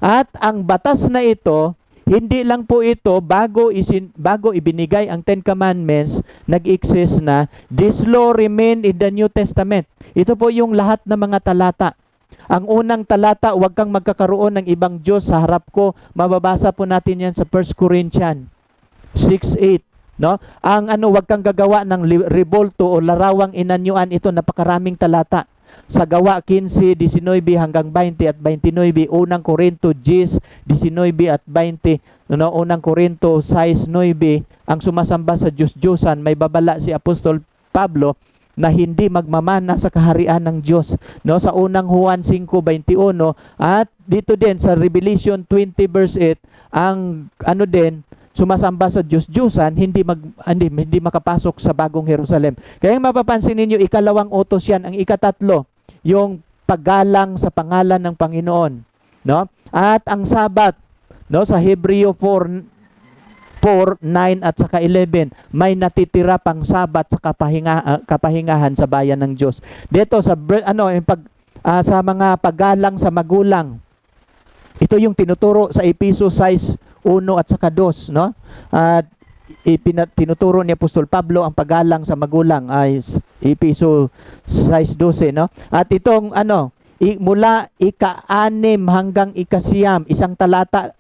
Speaker 1: At ang batas na ito, hindi lang po ito, bago ibinigay ang Ten Commandments, nag-exist na, this law remain in the New Testament. Ito po yung lahat ng mga talata. Ang unang talata, huwag kang magkakaroon ng ibang Diyos sa harap ko. Mababasa po natin yan sa 1 Corinthians 6:8. Ang huwag kang gagawa ng rebolto o larawang inanyuan, ito napakaraming talata. Sa Gawa 15:19 hanggang 20 at 29, Unang Korinto 10:19 at 20, Unang Korinto 6:9, ang sumasamba sa Diyos-Diyosan, may babala si Apostol Pablo na hindi magmamana sa kaharian ng Diyos. Sa Unang Juan 5:21 at dito din sa Revelation 20 verse 8, ang sumasamba sa Diyos-Diyosan, hindi makapasok sa bagong Jerusalem. Kaya mapapansin ninyo, ikalawang utos yan. Ang ikatatlo, yung paggalang sa pangalan ng Panginoon. At ang Sabat, sa Hebreo 4:9 at saka 11, may natitira pang Sabat sa kapahingahan sa bayan ng Diyos. Dito sa sa mga paggalang sa magulang, ito yung tinuturo sa Efeso 6:1 at saka 2, At tinuturo ni Apostol Pablo ang paggalang sa magulang ay Efeso 6:12, At itong mula ika-6 hanggang ika-9, isang talata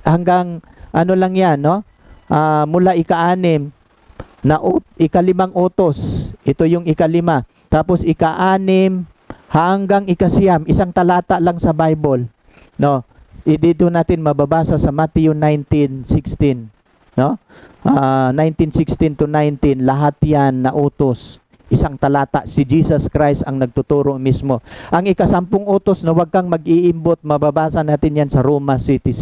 Speaker 1: hanggang lang yan, mula ika-6 na ika-5 utos, ito yung ika-5. Tapos ika-6 hanggang ika-9, isang talata lang sa Bible. Dito natin mababasa sa Matthew 19:16. 19:16 to 19, lahat yan na utos. Isang talata, si Jesus Christ ang nagtuturo mismo. Ang ika-10 utos na huwag kang mag-iimbot, mababasa natin yan sa Roma City.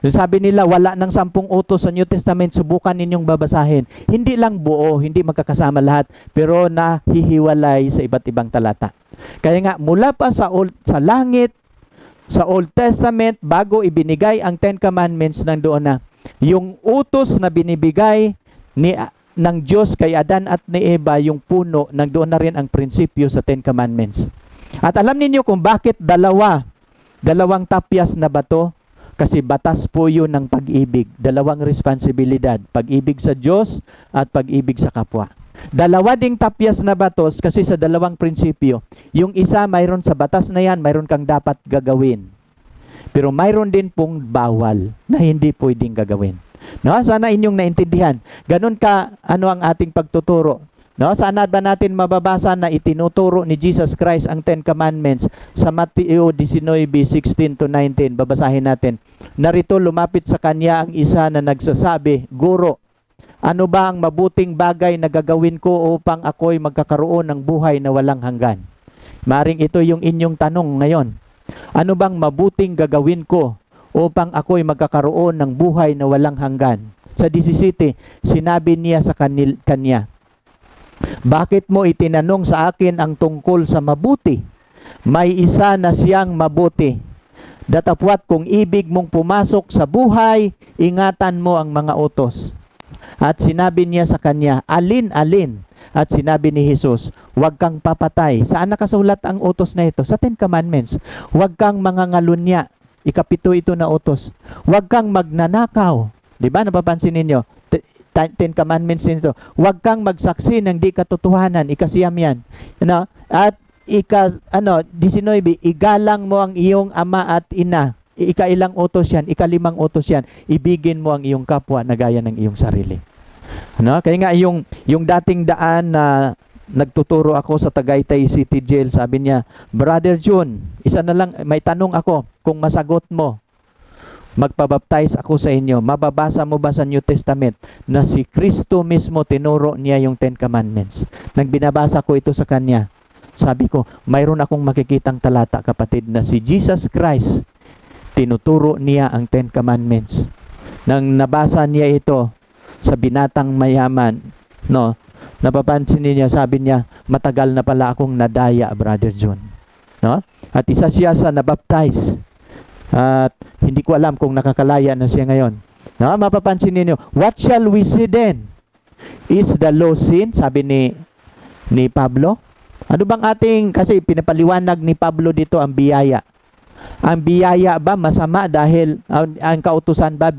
Speaker 1: Sabi nila, wala ng 10 utos sa New Testament, subukan ninyong babasahin. Hindi lang buo, hindi magkakasama lahat, pero nahihiwalay sa iba't ibang talata. Kaya nga, mula pa sa langit, sa Old Testament, bago ibinigay ang Ten Commandments, nandoon na. Yung utos na binibigay ng Diyos kay Adan at ni Eva, yung puno, nandoon na rin ang prinsipyo sa Ten Commandments. At alam niyo kung bakit dalawang tapyas na bato? Kasi batas po yun ng pag-ibig. Dalawang responsibilidad. Pag-ibig sa Diyos at pag-ibig sa kapwa. Dalawa ding tapyas na batos kasi sa dalawang prinsipyo. Yung isa, mayroon sa batas na yan, mayroon kang dapat gagawin. Pero mayroon din pong bawal na hindi pwedeng gagawin. No? Sana inyong naintindihan. Ganun ka ano ang ating pagtuturo. No? Saan ba natin mababasa na itinuturo ni Jesus Christ ang Ten Commandments sa Mateo 19:16-19? Babasahin natin. Narito lumapit sa kanya ang isa na nagsasabi, Guro, ano ba ang mabuting bagay na gagawin ko upang ako'y magkakaroon ng buhay na walang hanggan? Maring ito yung inyong tanong ngayon. Ano bang mabuting gagawin ko upang ako'y magkakaroon ng buhay na walang hanggan? Sa 17, sinabi niya sa kanya, bakit mo itinanong sa akin ang tungkol sa mabuti? May isa na siyang mabuti. Datapwat kung ibig mong pumasok sa buhay, ingatan mo ang mga utos. At sinabi niya sa kanya, alin-alin? At sinabi ni Jesus, huwag kang papatay. Saan nakasulat ang utos na ito? Sa Ten Commandments. Huwag kang mangangalunya. Ikapito ito na utos. Huwag kang magnanakaw. Di ba? Napapansin ninyo? Ten Commandments nito. Huwag kang magsaksi ng di katotohanan. Ikasiyam yan. At 19, igalang mo ang iyong ama at ina. Ikailang utos yan. Ikalimang utos yan. Ibigin mo ang iyong kapwa na gaya ng iyong sarili. Kaya nga yung dating daan na nagtuturo ako sa Tagaytay City Jail, sabi niya, Brother June, isa na lang, may tanong ako, kung masagot mo, magpabaptize ako sa inyo. Mababasa mo ba sa New Testament na si Kristo mismo tinuro niya yung Ten Commandments? Nang binabasa ko ito sa kanya, sabi ko, mayroon akong makikitang talata, kapatid, na si Jesus Christ, tinuturo niya ang Ten Commandments. Nang nabasa niya ito sa binatang mayaman, napapansin niya, sabi niya, matagal na pala akong nadaya, Brother John. At isa siya sa nabaptize. At hindi ko alam kung nakakalaya na siya ngayon. Mapapansin niyo, what shall we say then? Is the law sin? Sabi ni Pablo. Ano bang ating, kasi pinapaliwanag ni Pablo dito ang biyaya. Ang biyaya ba masama dahil, ang kautusan ba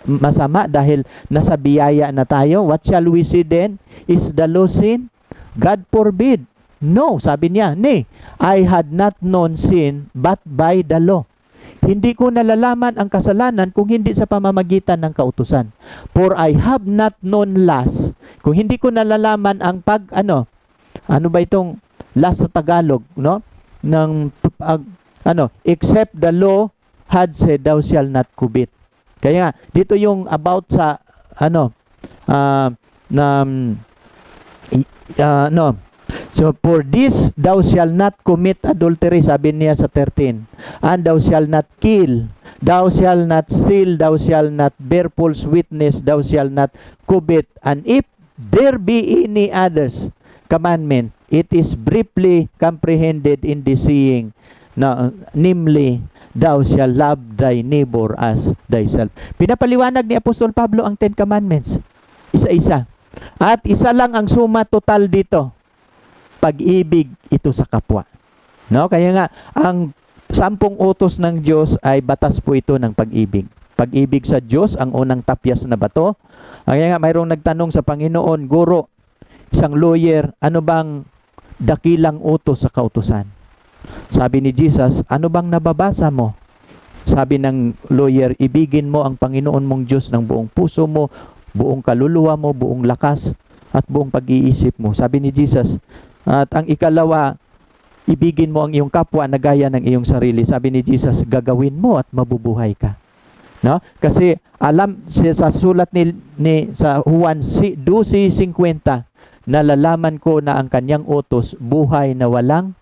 Speaker 1: masama dahil nasa biyaya na tayo? What shall we say then? Is the law sin? God forbid. No, sabi niya, nay, I had not known sin but by the law. Hindi ko nalalaman ang kasalanan kung hindi sa pamamagitan ng kautusan. For I have not known lust. Kung hindi ko nalalaman ang ano ba itong lust sa Tagalog, except the law had said, thou shall not covet. Kaya dito yung about sa so for this thou shall not commit adultery, sabi niya sa 13. And thou shall not kill, thou shall not steal, thou shall not bear false witness, thou shall not covet. And if there be any others commandment, it is briefly comprehended in this saying, namely, thou shall love thy neighbor as thyself. Pinapaliwanag ni Apostol Pablo ang Ten Commandments. Isa-isa. At isa lang ang suma total dito. Pag-ibig ito sa kapwa. Kaya nga, ang 10 utos ng Diyos ay batas po ito ng pag-ibig. Pag-ibig sa Diyos, ang unang tapyas na bato. Kaya nga, mayroong nagtanong sa Panginoon, Guro, isang lawyer, ano bang dakilang utos sa kautusan? Sabi ni Jesus, ano bang nababasa mo? Sabi ng lawyer, ibigin mo ang Panginoon mong Diyos ng buong puso mo, buong kaluluwa mo, buong lakas, at buong pag-iisip mo. Sabi ni Jesus, at ang ikalawa, ibigin mo ang iyong kapwa na gaya ng iyong sarili. Sabi ni Jesus, gagawin mo at mabubuhay ka. Kasi alam sa sulat sa Juan 12:50, nalalaman ko na ang kanyang utos, buhay na walang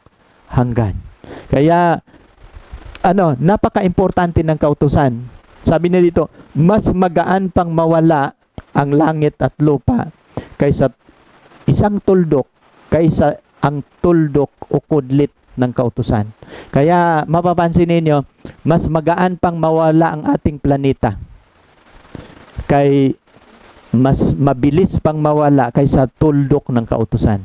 Speaker 1: hanggan. Kaya, napaka-importante ng kautusan. Sabi niya dito, mas magaan pang mawala ang langit at lupa kaysa isang tuldok, kaysa ang tuldok o kudlit ng kautusan. Kaya, mapapansin ninyo, mas magaan pang mawala ang ating planeta. Mas mabilis pang mawala kaysa tuldok ng kautusan.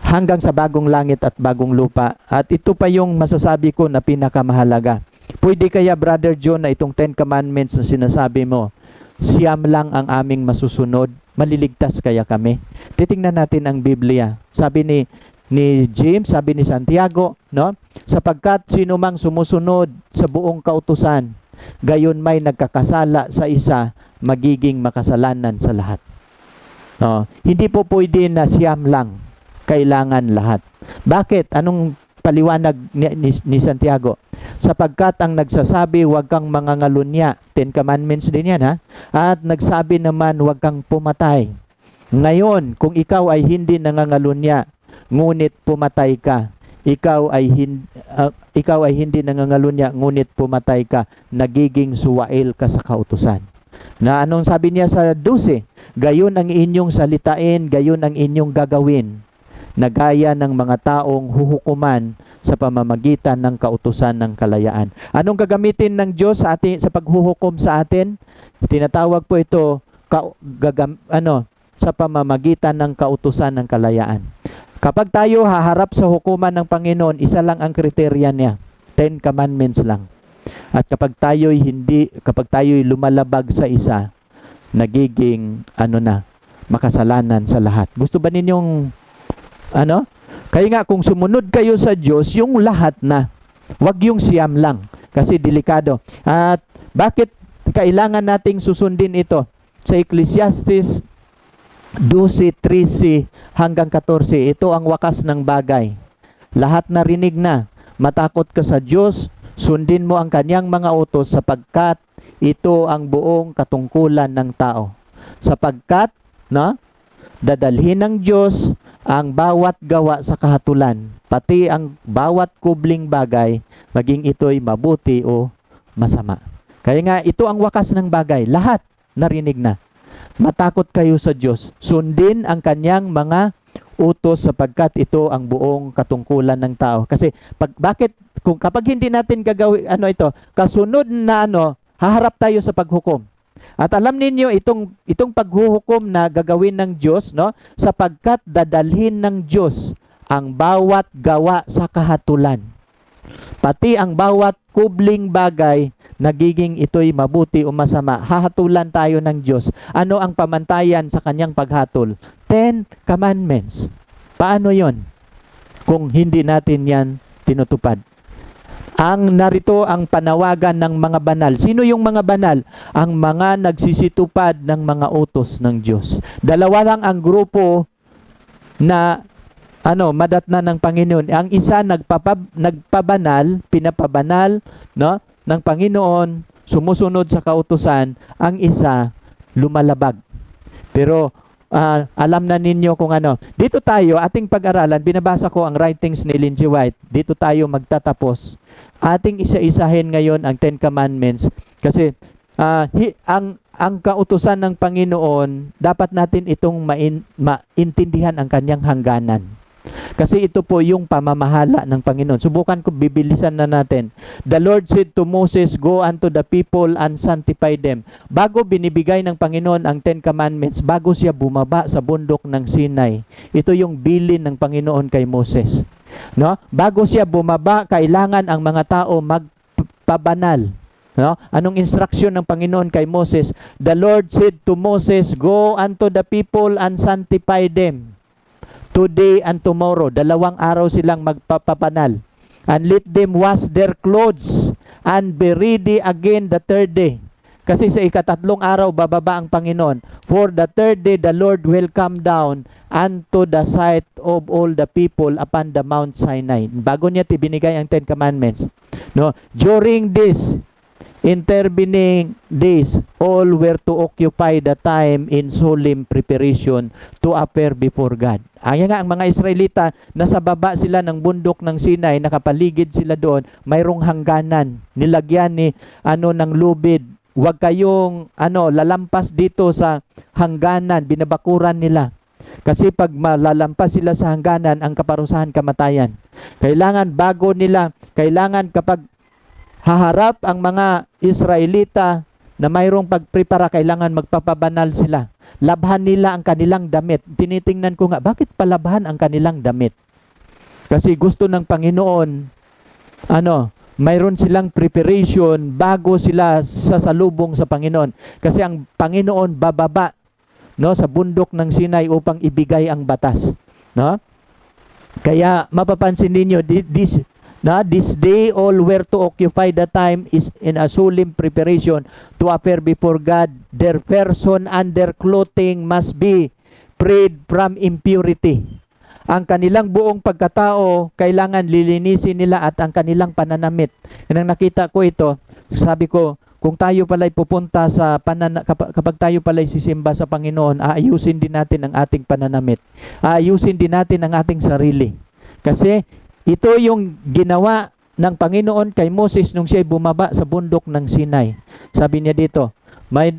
Speaker 1: Hanggang sa bagong langit at bagong lupa. At ito pa yung masasabi ko na pinakamahalaga. Pwede kaya, Brother John, na itong 10 Commandments na sinasabi mo, siyam lang ang aming masusunod, maliligtas kaya kami? Titingnan natin ang Biblia. Sabi ni James, sabi ni Santiago, sapagkat sino mang sumusunod sa buong kautusan, gayon may nagkakasala sa isa, magiging makasalanan sa lahat. Hindi po pwede na siyam lang, kailangan lahat. Bakit? Anong paliwanag ni Santiago? Sapagkat ang nagsasabi, huwag kang mangangalunya, 10 Commandments din yan, ha? At nagsabi naman, huwag kang pumatay. Ngayon, kung ikaw ay hindi nangangalunya, ngunit pumatay ka, ikaw ay hindi nangangalunya, ngunit pumatay ka, nagiging suwail ka sa kautusan. Na anong sabi niya sa 12? Gayon ang inyong salitain, gayon ang inyong gagawin, na gaya ng mga taong huhukuman sa pamamagitan ng kautusan ng kalayaan. Anong gagamitin ng Diyos sa atin sa paghuhukom sa atin? Tinatawag po ito sa pamamagitan ng kautusan ng kalayaan. Kapag tayo haharap sa hukuman ng Panginoon, isa lang ang kriteriya niya, 10 Commandments lang. At kapag tayo'y lumalabag sa isa, nagiging makasalanan sa lahat. Gusto ba ninyong Kaya nga kung sumunod kayo sa Diyos, yung lahat na, wag yung siyam lang, kasi delikado. At bakit kailangan nating susundin ito? Sa Ecclesiastes 12:13 hanggang 14, ito ang wakas ng bagay. Lahat narinig na, matakot ka sa Diyos, sundin mo ang kanyang mga utos, sapagkat ito ang buong katungkulan ng tao. Sapagkat, dadalhin ng Diyos ang bawat gawa sa kahatulan, pati ang bawat kubling bagay, maging ito'y mabuti o masama. Kaya nga, ito ang wakas ng bagay. Lahat narinig na. Matakot kayo sa Diyos. Sundin ang kanyang mga utos, sapagkat ito ang buong katungkulan ng tao. Kasi kapag hindi natin gagawin kasunod na haharap tayo sa paghukom. At alam ninyo, itong paghuhukom na gagawin ng Diyos, sapagkat dadalhin ng Diyos ang bawat gawa sa kahatulan, pati ang bawat kubling bagay, nagiging ito'y mabuti o masama. Hahatulan tayo ng Diyos. Ano ang pamantayan sa kanyang paghatol? 10 Commandments. Paano yon kung hindi natin yan tinutupad? Narito ang panawagan ng mga banal. Sino yung mga banal? Ang mga nagsisitupad ng mga utos ng Diyos. Dalawa lang ang grupo na madatna ng Panginoon. Ang isa nagpabanal, pinapabanal, ng Panginoon, sumusunod sa kautusan. Ang isa lumalabag. Pero alam na ninyo kung Dito tayo, ating pag-aralan, binabasa ko ang writings ni Ellen G. White. Dito tayo magtatapos. Ating isa-isahin ngayon ang 10 Commandments. Kasi ang kautusan ng Panginoon, dapat natin itong maintindihan ang kanyang hangganan. Kasi ito po yung pamamahala ng Panginoon. Subukan ko, bibilisan na natin. The Lord said to Moses, go unto the people and sanctify them. Bago binibigay ng Panginoon ang 10 Commandments, bago siya bumaba sa bundok ng Sinai, ito yung bilin ng Panginoon kay Moses. Bago siya bumaba, kailangan ang mga tao magpabanal. Anong instruction ng Panginoon kay Moses? The Lord said to Moses, go unto the people and sanctify them. Today and tomorrow, 2 araw silang magpapabanal. And let them wash their clothes and be ready again the 3rd day. Kasi sa ikatatlong araw, bababa ang Panginoon. For the 3rd day, the Lord will come down unto the sight of all the people upon the Mount Sinai. Bago niya binigay ang 10 Commandments. During this intervening days, all were to occupy the time in solemn preparation to appear before God. Ang mga Israelita, nasa baba sila ng bundok ng Sinai, nakapaligid sila doon, mayroong hangganan, nilagyan ng lubid. Huwag kayong lalampas dito sa hangganan, binabakuran nila. Kasi pag malalampas sila sa hangganan, ang kaparusahan kamatayan. Kailangan kapag haharap ang mga Israelita na mayroong pagprepara, kailangan magpapabanal sila. Labhan nila ang kanilang damit. Tinitingnan ko nga, bakit palabhan ang kanilang damit? Kasi gusto ng Panginoon, mayroon silang preparation bago sila sasalubong sa Panginoon. Kasi ang Panginoon bababa sa bundok ng Sinai upang ibigay ang batas. Kaya mapapansin ninyo, Na this day all were to occupy the time is in a solemn preparation to appear before God. Their person and their clothing must be freed from impurity. Ang kanilang buong pagkatao kailangan lilinisin nila at ang kanilang pananamit. Nang nakita ko ito, sabi ko, kung tayo pala'y pupunta sa kapag tayo pala'y sisimba sa Panginoon, aayusin din natin ang ating pananamit. Aayusin din natin ang ating sarili. Kasi ito yung ginawa ng Panginoon kay Moses nung siya'y bumaba sa bundok ng Sinai. Sabi niya dito,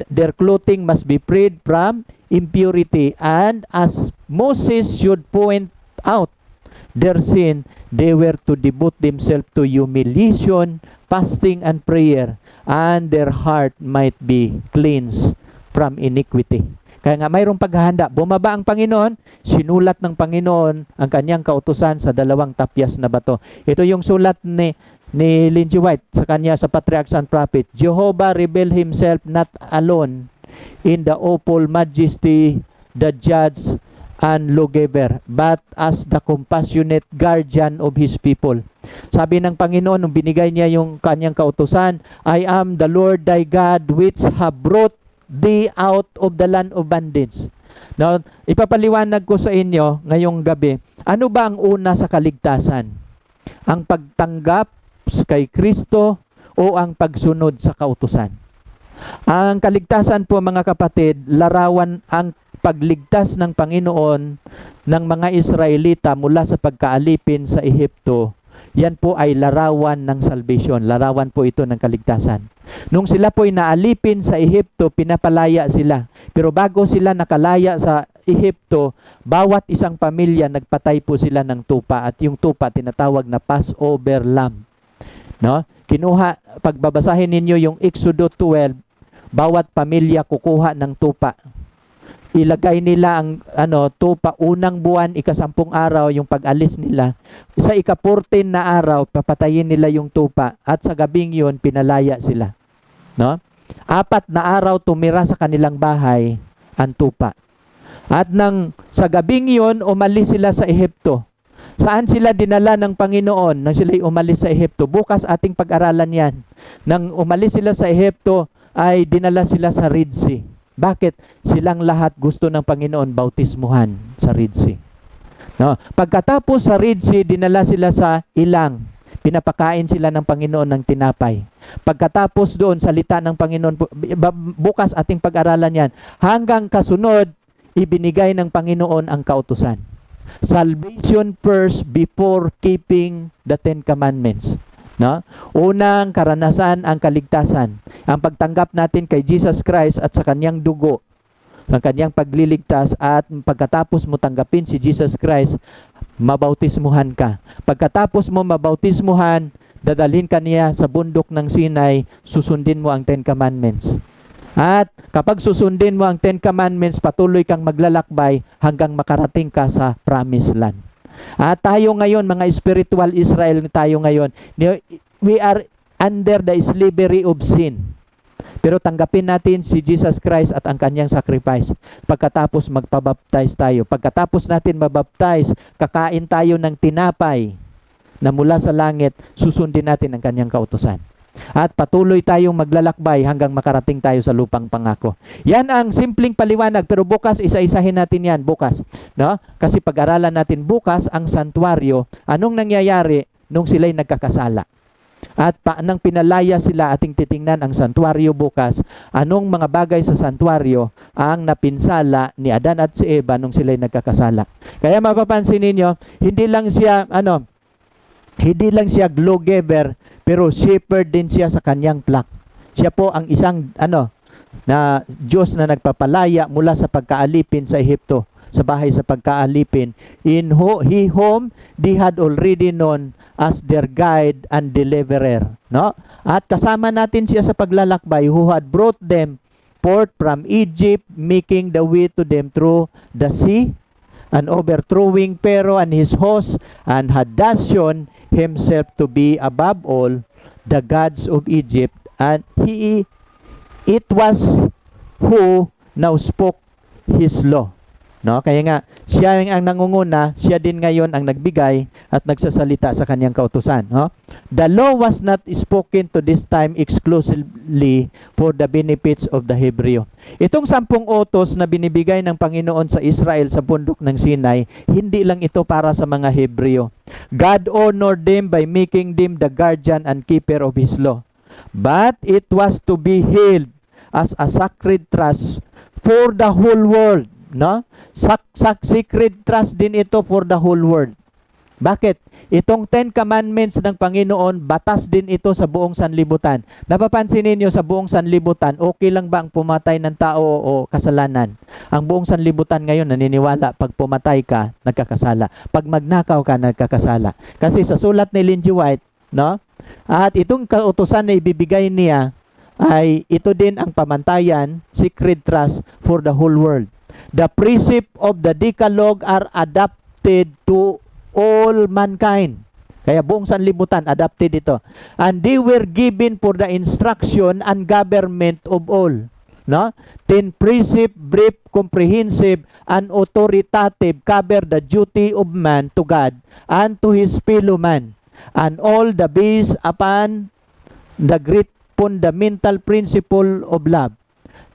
Speaker 1: their clothing must be freed from impurity, and as Moses should point out their sin, they were to devote themselves to humiliation, fasting, and prayer, and their heart might be cleansed from iniquity. Kaya nga mayroong paghahanda. Bumaba ang Panginoon, sinulat ng Panginoon ang kanyang kautusan sa 2 tapyas na bato. Ito yung sulat ni Ellen G. White sa kanya sa Patriarchs and Prophets. Jehovah revealed himself not alone in the awful majesty, the judge and lawgiver, but as the compassionate guardian of his people. Sabi ng Panginoon, nung binigay niya yung kanyang kautusan, I am the Lord thy God which have brought thee out of the land of bondage. Now, ipapaliwanag ko sa inyo ngayong gabi, ano ba ang una sa kaligtasan? Ang pagtanggap kay Kristo o ang pagsunod sa kautusan? Ang kaligtasan po, mga kapatid, larawan ang pagligtas ng Panginoon ng mga Israelita mula sa pagkaalipin sa Ehipto. Yan po ay larawan ng salvation. Larawan po ito ng kaligtasan. Nung sila po'y naalipin sa Ehipto, pinapalaya sila. Pero bago sila nakalaya sa Ehipto, bawat isang pamilya nagpatay po sila ng tupa. At yung tupa tinatawag na Passover lamb. No? Kinuha, pagbabasahin ninyo yung Exodus 12, bawat pamilya kukuha ng tupa. Ilagay nila ang tupa unang buwan, ika-10 araw yung pag-alis nila. Sa ika-14 na araw, papatayin nila yung tupa at sa gabing yun pinalaya sila. No? 4 na araw tumira sa kanilang bahay ang tupa. At sa gabing yun, umalis sila sa Ehipto. Saan sila dinala ng Panginoon nang sila'y umalis sa Ehipto? Bukas ating pag-aralan yan. Nang umalis sila sa Ehipto, ay dinala sila sa Red Sea. Bakit? Silang lahat gusto ng Panginoon bautismuhan sa Red Sea. No? Pagkatapos sa Red Sea, dinala sila sa ilang. Pinapakain sila ng Panginoon ng tinapay. Pagkatapos doon, salita ng Panginoon, bukas ating pag-aralan yan. Hanggang kasunod, ibinigay ng Panginoon ang kautusan. Salvation first before keeping the 10 Commandments. No? Unang karanasan ang kaligtasan. Ang pagtanggap natin kay Jesus Christ at sa kanyang dugo, ang kanyang pagliligtas, at pagkatapos mo tanggapin si Jesus Christ, mabautismuhan ka. Pagkatapos mo mabautismuhan, dadalhin ka niya sa bundok ng Sinai, susundin mo ang 10 Commandments. At kapag susundin mo ang 10 Commandments, patuloy kang maglalakbay hanggang makarating ka sa Promised Land. At tayo ngayon, mga spiritual Israel tayo ngayon, we are under the slavery of sin. Pero tanggapin natin si Jesus Christ at ang kanyang sacrifice. Pagkatapos magpabaptize tayo. Pagkatapos natin mabaptize, kakain tayo ng tinapay na mula sa langit, susundin natin ang kanyang kautusan. At patuloy tayong maglalakbay hanggang makarating tayo sa lupang pangako. Yan ang simpleng paliwanag, pero bukas isa-isahin natin yan bukas. No? Kasi pag-aralan natin bukas ang santuario, anong nangyayari nung sila'y nagkakasala. At nang pinalaya sila, ating titingnan ang santuario bukas, anong mga bagay sa santuario ang napinsala ni Adan at si Eva nung sila'y nagkakasala. Kaya mapapansin ninyo, hindi lang siya lawgiver, pero shepherd din siya sa kanyang flock. Siya po ang isang na Diyos na nagpapalaya mula sa pagkaalipin sa Ehipto, sa bahay sa pagkaalipin. In he whom they had already known as their guide and deliverer. No? At kasama natin siya sa paglalakbay, who had brought them forth from Egypt, making the way to them through the sea, and overthrowing Pharaoh and his host, and had thus shown himself to be above all the gods of Egypt, and it was who now spoke his law. No? Kaya nga, siya ang nangunguna, siya din ngayon ang nagbigay at nagsasalita sa kanyang kautusan. No? The law was not spoken to this time exclusively for the benefits of the Hebrew. Itong 10 utos na binibigay ng Panginoon sa Israel sa bundok ng Sinai, hindi lang ito para sa mga Hebrew. God honored them by making them the guardian and keeper of His law. But it was to be held as a sacred trust for the whole world. No? Sacred trust din ito for the whole world. Bakit? Itong 10 commandments ng Panginoon, batas din ito sa buong sanlibutan. Napapansin ninyo sa buong sanlibutan, okay lang ba ang pumatay ng tao o kasalanan? Ang buong sanlibutan ngayon naniniwala pag pumatay ka, nagkakasala. Pag magnakaw ka, nagkakasala. Kasi sa sulat ni Ellen G. White, no? At itong kautusan na ibibigay niya ay ito din ang pamantayan, sacred trust for the whole world. The precept of the Decalogue are adapted to all mankind. Kaya buong sanlibutan, adapted ito. And they were given for the instruction and government of all. No? 10 precept, brief, comprehensive, and authoritative cover the duty of man to God and to his fellow man. And all the based upon the great fundamental principle of love.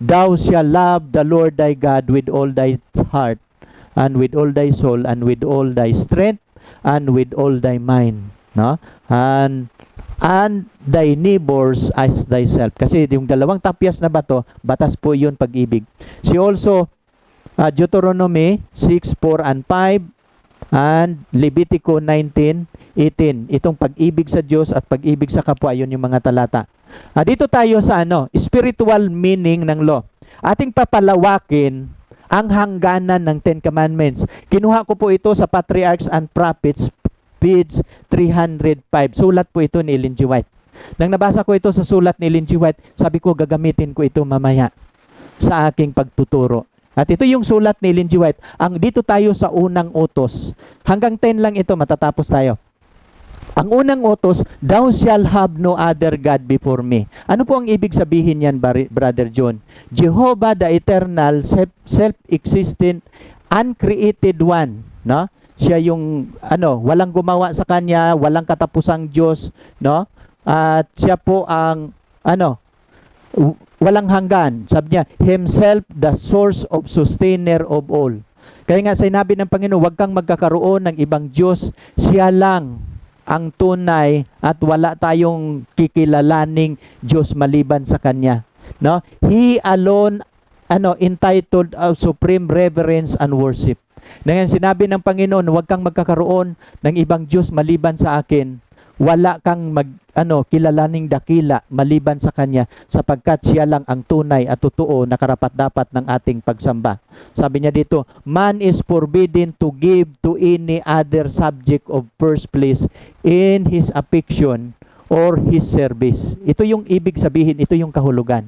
Speaker 1: Thou shalt love the Lord thy God with all thy heart, and with all thy soul, and with all thy strength, and with all thy mind. No? And thy neighbors as thyself. Kasi yung dalawang tapyas na bato, batas po yun pag-ibig. See also, Deuteronomy 6, 4, and 5, and Levitico 19, 18. Itong pag-ibig sa Diyos at pag-ibig sa kapwa, yun yung mga talata. Dito tayo sa spiritual meaning ng law. Ating papalawakin ang hangganan ng 10 Commandments. Kinuha ko po ito sa Patriarchs and Prophets, page 305. Sulat po ito ni Ellen G. White. Nang nabasa ko ito sa sulat ni Ellen G. White, sabi ko gagamitin ko ito mamaya sa aking pagtuturo. At ito yung sulat ni Ellen G. White. Dito tayo sa unang utos. Hanggang 10 lang ito, matatapos tayo. Ang unang utos, thou shalt have no other God before me. Ano po ang ibig sabihin yan, Brother John? Jehovah the eternal, self-existent, uncreated one. No? Siya yung walang gumawa sa kanya, walang katapusang Diyos, no? At siya po ang walang hanggan. Sabi niya, himself the source of sustainer of all. Kaya nga sinabi ng Panginoon, huwag kang magkakaroon ng ibang Diyos, siya lang ang tunay at wala tayong kikilalaning Diyos maliban sa Kanya. No? He alone entitled of supreme reverence and worship. Ngayon sinabi ng Panginoon, huwag kang magkakaroon ng ibang Diyos maliban sa akin. Wala kang kilalaning dakila maliban sa Kanya sapagkat siya lang ang tunay at totoo na karapat-dapat ng ating pagsamba. Sabi niya dito, man is forbidden to give to any other subject of first place in his affection or his service. Ito yung ibig sabihin, ito yung kahulugan.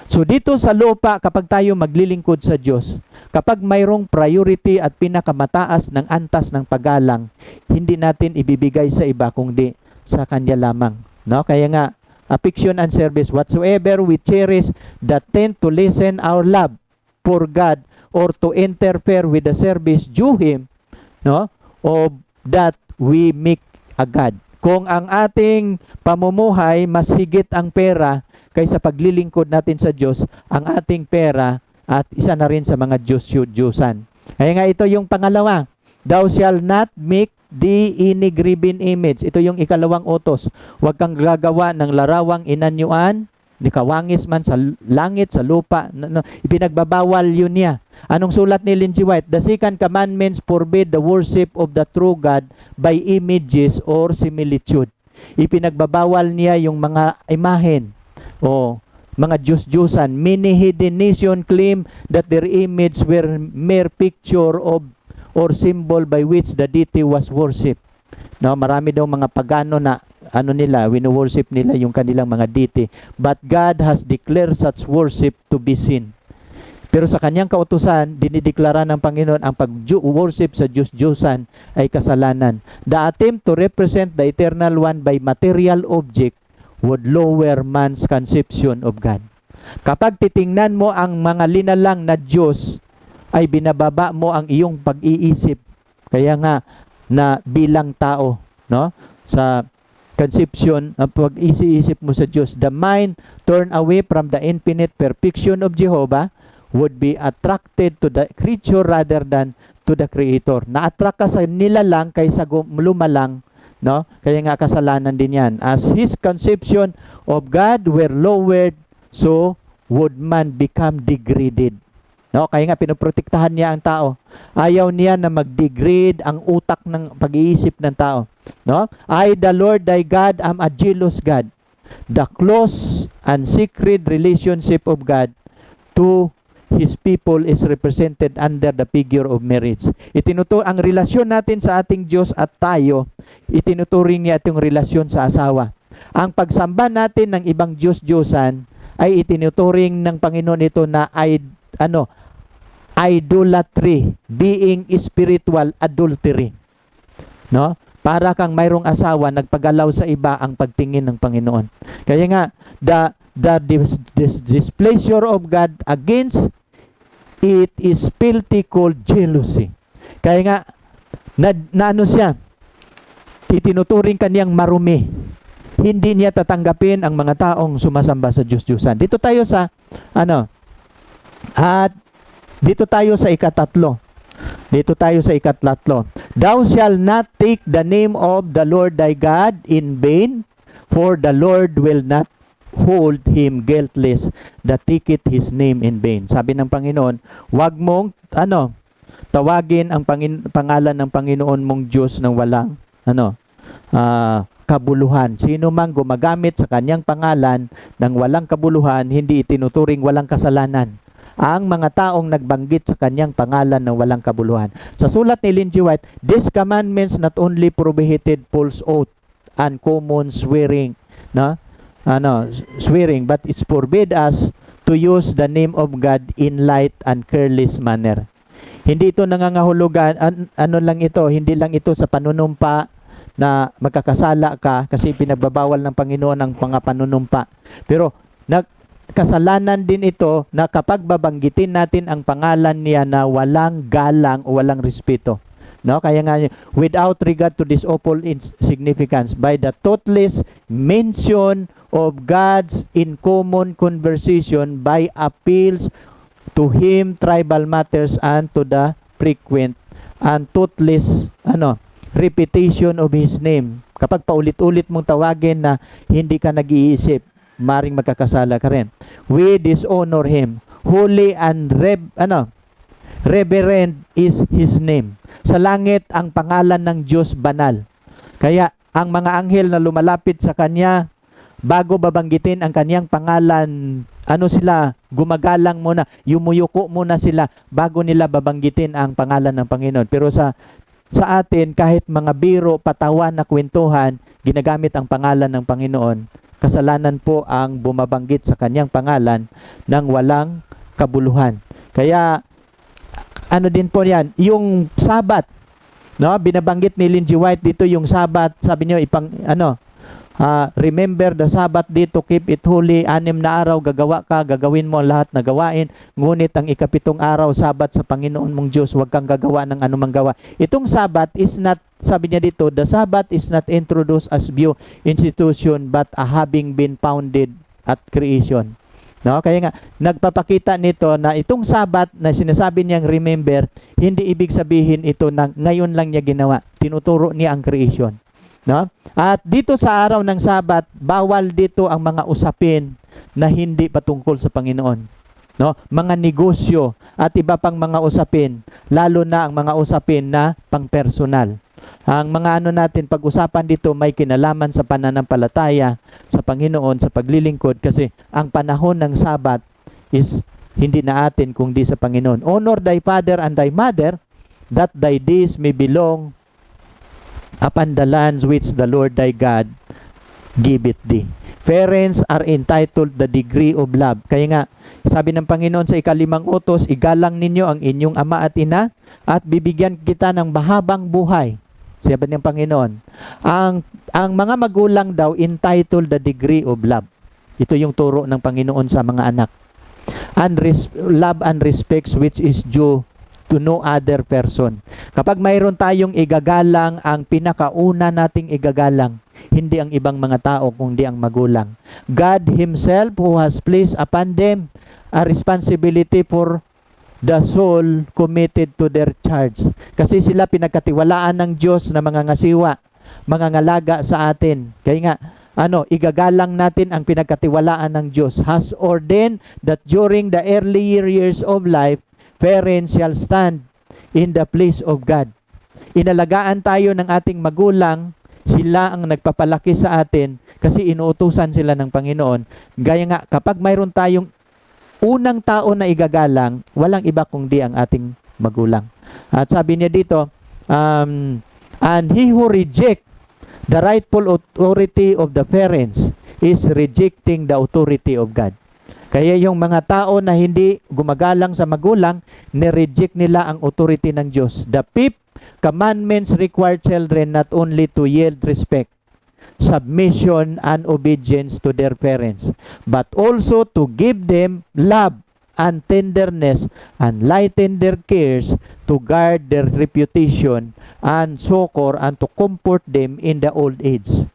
Speaker 1: So dito sa lupa, kapag tayo maglilingkod sa Diyos, kapag mayroong priority at pinakamataas ng antas ng paggalang, hindi natin ibibigay sa iba kundi sa Kanya lamang. No? Kaya nga, affection and service, whatsoever we cherish that tend to lessen our love for God or to interfere with the service due Him, no? Of that we make a God. Kung ang ating pamumuhay mas higit ang pera kaysa paglilingkod natin sa Diyos, ang ating pera at isa na rin sa mga Diyos-Diyosan. Kaya nga ito yung pangalawa, thou shalt not make thee any graven image. Ito yung ikalawang utos. Huwag kang gagawa ng larawang inanyuan, ni kawangis man sa langit, sa lupa. Ipinagbabawal yun niya. Anong sulat ni Ellen G. White? The second commandments forbid the worship of the true God by images or similitude. Ipinagbabawal niya yung mga imahen o mga Diyos-Diyosan. Many hidden nation claim that their image were mere picture of or symbol by which the deity was worshipped. No, marami daw mga pagano na wino-worship nila yung kanilang mga deity. But God has declared such worship to be sin. Pero sa kanyang kautusan, dinideklara ng Panginoon ang pag-worship sa Diyos-Diyosan ay kasalanan. The attempt to represent the Eternal One by material object would lower man's conception of God. Kapag titingnan mo ang mga linalang na Diyos ay binababa mo ang iyong pag-iisip. Kaya nga na bilang tao, no? Sa conception ang pag-iisip mo sa Diyos, the mind turn away from the infinite perfection of Jehovah would be attracted to the creature rather than to the Creator. Na-attract ka sa nilalang kaysa lumalang, no? Kaya nga kasalanan din yan. As his conception of God were lowered, so would man become degraded. No, kaya nga pinoprotektahan niya ang tao. Ayaw niya na mag-degrade ang utak ng pag-iisip ng tao. No? I, the Lord thy God, am a jealous God. The close and secret relationship of God to His people is represented under the figure of marriage. Ang relasyon natin sa ating Diyos at tayo, itinuturing niya itong relasyon sa asawa. Ang pagsamba natin ng ibang Diyos-Diyosan ay itinuturing ng Panginoon ito na idolatry, being spiritual adultery. No? Para kang mayroong asawa, nagpagalaw sa iba ang pagtingin ng Panginoon. Kaya nga, the displeasure of God against it is filthy called jealousy. Kaya nga, na ano siya, itinuturing kaniyang marumi. Hindi niya tatanggapin ang mga taong sumasamba sa Diyos-Diyosan. Dito tayo sa, dito tayo sa ikatatlo. Thou shalt not take the name of the Lord thy God in vain, for the Lord will not hold him guiltless that taketh his name in vain. Sabi ng Panginoon, wag mong tawagin ang pangalan ng Panginoon mong Diyos ng walang kabuluhan. Sino mang gumagamit sa kanyang pangalan ng walang kabuluhan, hindi itinuturing walang kasalanan ang mga taong nagbanggit sa kanyang pangalan ng walang kabuluhan. Sa sulat ni Ellen G. White, these commandments not only prohibited false oath and common swearing, swearing, but it forbid us to use the name of God in light and careless manner. Hindi ito nangangahulugan, hindi lang ito sa panunumpa na magkakasala ka kasi pinagbabawal ng Panginoon ang mga panunumpa. Pero kasalanan din ito na kapag babanggitin natin ang pangalan niya na walang galang o walang respeto. No? Kaya nga, without regard to this awful insignificance, by the thoughtless mention of God's in common conversation, by appeals to Him, tribal matters, and to the frequent and thoughtless repetition of His name. Kapag paulit-ulit mong tawagin na hindi ka nag-iisip, maring magkakasala ka rin. We dishonor Him. Holy and reverend is His name. Sa langit, ang pangalan ng Diyos banal. Kaya, ang mga anghel na lumalapit sa Kanya, bago babanggitin ang Kanyang pangalan, gumagalang muna, yumuyuko muna sila, bago nila babanggitin ang pangalan ng Panginoon. Pero sa atin, kahit mga biro, patawan na kwentuhan, ginagamit ang pangalan ng Panginoon. Kasalanan po ang bumabanggit sa kanyang pangalan ng walang kabuluhan. Kaya, din po yan, yung Sabat, binabanggit ni Ellen G. White dito yung Sabat, sabi niyo, remember the Sabbath dito, keep it holy, 6 na araw, gagawin mo ang lahat na gawain, ngunit ang ika-7 araw, Sabbath sa Panginoon mong Diyos, huwag kang gagawa ng anumang gawa. Itong Sabbath is not, sabi niya dito, the Sabbath is not introduced as new institution, but having been founded at creation. No? Kaya nga, nagpapakita nito na itong Sabbath na sinasabi niyang remember, hindi ibig sabihin ito na ngayon lang niya ginawa. Tinuturo niya ang creation. No? At dito sa araw ng Sabat, bawal dito ang mga usapin na hindi patungkol sa Panginoon. No? Mga negosyo at iba pang mga usapin, lalo na ang mga usapin na pang-personal. Ang mga natin pag-usapan dito may kinalaman sa pananampalataya sa Panginoon, sa paglilingkod, kasi ang panahon ng Sabat is hindi na atin kundi sa Panginoon. Honor thy father and thy mother, that thy days may belong upon the lands which the Lord thy God giveth thee. Parents are entitled the degree of love. Kaya nga, sabi ng Panginoon sa 5 utos, igalang ninyo ang inyong ama at ina at bibigyan kita ng mahabang buhay. Sabi ng Panginoon, ang mga magulang daw entitled the degree of love. Ito yung turo ng Panginoon sa mga anak. Love and respects which is due to no other person. Kapag mayroon tayong igagalang, ang pinakauna nating igagalang, hindi ang ibang mga tao, kundi ang magulang. God Himself who has placed upon them a responsibility for the soul committed to their charge. Kasi sila pinagkatiwalaan ng Diyos na mga ngasiwa, mga ngalaga sa atin. Kaya nga, igagalang natin ang pinagkatiwalaan ng Diyos. Has ordained that during the earlier years of life, parents shall stand in the place of God. Inalagaan tayo ng ating magulang, sila ang nagpapalaki sa atin kasi inuutusan sila ng Panginoon. Gaya nga, kapag mayroon tayong unang tao na igagalang, walang iba kundi ang ating magulang. At sabi niya dito, and he who reject the rightful authority of the parents is rejecting the authority of God. Kaya yung mga tao na hindi gumagalang sa magulang, nireject nila ang authority ng Diyos. The fifth commandments require children not only to yield respect, submission, and obedience to their parents, but also to give them love and tenderness and lighten their cares, to guard their reputation and succor, and to comfort them in the old age.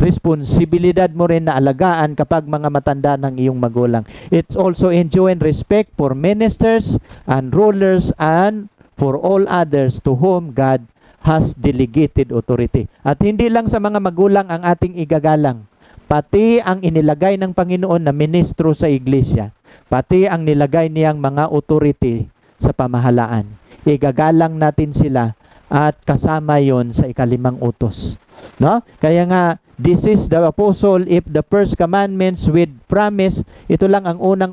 Speaker 1: Responsibilidad mo rin na alagaan kapag mga matanda ng iyong magulang. It's also enjoin respect for ministers and rulers and for all others to whom God has delegated authority. At hindi lang sa mga magulang ang ating igagalang, pati ang inilagay ng Panginoon na ministro sa iglesia, pati ang nilagay niyang mga authority sa pamahalaan. Igagalang natin sila at kasama yon sa ikalimang utos. No? Kaya nga, this is the apostle, if the first commandments with promise, ito lang ang unang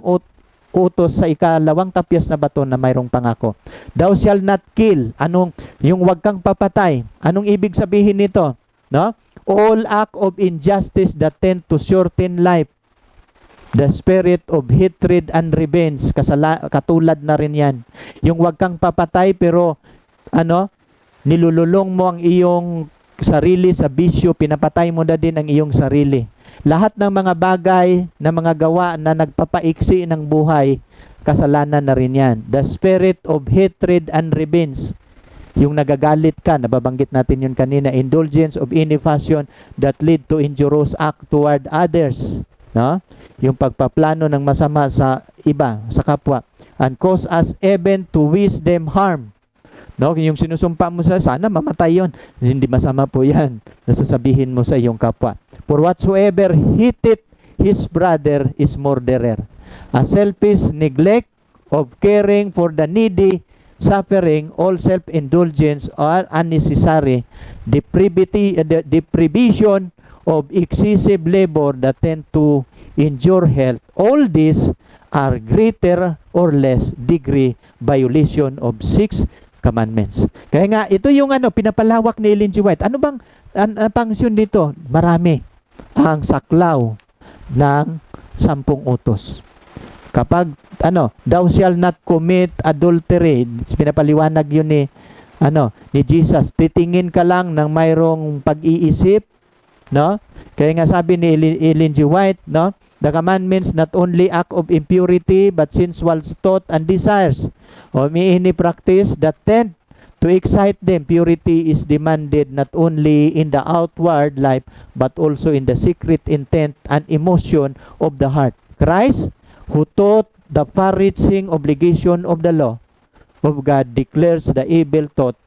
Speaker 1: utos sa ikalawang tapyas na bato na mayroong pangako. Thou shalt not kill. Yung wag kang papatay. Anong ibig sabihin nito? No? All act of injustice that tend to shorten life. The spirit of hatred and revenge. Katulad na rin yan. Yung wag kang papatay pero nilululong mo ang iyong sarili sa bisyo, pinapatay mo na din ang iyong sarili. Lahat ng mga bagay na mga gawa na nagpapaiksi ng buhay, kasalanan na rin yan. The spirit of hatred and revenge. Yung nagagalit ka, nababanggit natin yun kanina. Indulgence of any passion that lead to injurious act toward others. No? Yung pagpaplano ng masama sa iba, sa kapwa. And cause us even to wish them harm. No, yung sinusumpa mo sana mamatay yon. Hindi masama po yan. Nasasabihin mo sa iyong kapwa. For whatsoever hateth his brother is murderer. A selfish neglect of caring for the needy, suffering, all self-indulgence are unnecessary. Deprivation of excessive labor that tend to injure health. All these are greater or less degree violation of 6 commandments. Kaya nga, ito yung pinapalawak ni Ellen G. White. Ano bang pangsyon dito? Marami. Ang saklaw ng 10 utos. Kapag, thou shall not commit adultery, pinapaliwanag yun ni Jesus. Titingin ka lang ng mayroong pag-iisip, no? Kaya nga sabi ni Ellen G. White, no? The commandments not only act of impurity, but sensual thought and desires, or any practice that tend to excite them. Purity is demanded not only in the outward life, but also in the secret intent and emotion of the heart. Christ, who taught the far-reaching obligation of the law of God, declares the evil thought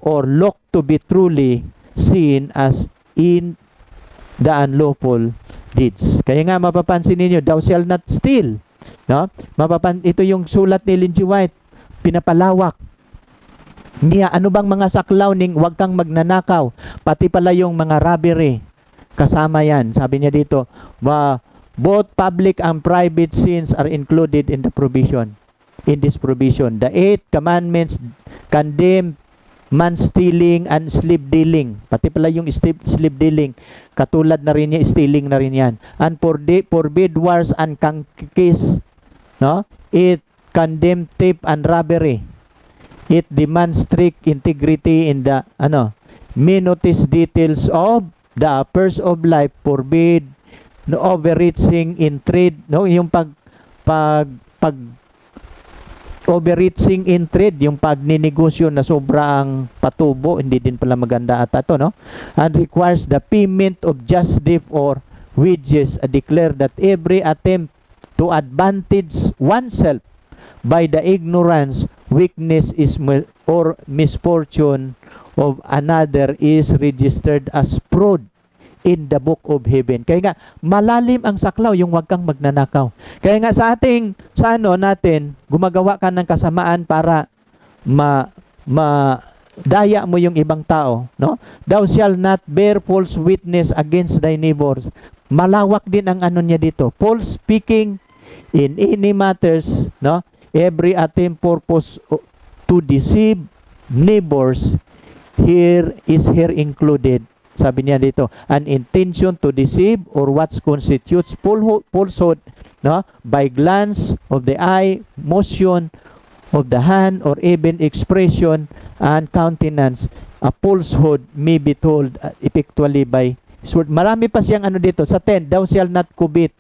Speaker 1: or look to be truly seen as in the unlawful deeds. Kaya nga mapapansin ninyo, thou shalt not steal. No? Ito yung sulat ni Ellen G. White, pinapalawak niya, ano bang mga saklaw ning wag kang magnanakaw, pati pala yung mga robbery, kasama yan. Sabi niya dito, both public and private sins are included in the provision, in this provision. The 8 commandments condemn man-stealing and slave dealing. Pati pala yung slave dealing, katulad na rin niya, stealing na rin yan. And forbid wars and conquest. No? It condemn theft and robbery. It demands strict integrity in the minutest details of the affairs of life. Forbid overreaching in trade. No? Yung overreaching in trade, yung pagninegosyo na sobrang patubo, hindi din pala maganda ata to, no? And requires the payment of just debt or wages. Declare that every attempt to advantage oneself by the ignorance, weakness or misfortune of another is registered as fraud in the book of heaven. Kaya nga, malalim ang saklaw yung wag kang magnanakaw. Kaya nga sa natin, gumagawa ka ng kasamaan para daya mo yung ibang tao, no? Thou shall not bear false witness against thy neighbors. Malawak din ang ano niya dito. False speaking in any matters, no? Every attempt purpose to deceive neighbors here included. Sabi niya dito, an intention to deceive or what constitutes falsehood, no? By glance of the eye, motion of the hand, or even expression and countenance, a falsehood may be told effectually by sword. Marami pa siyang ano dito. Sa 10, thou shalt not covet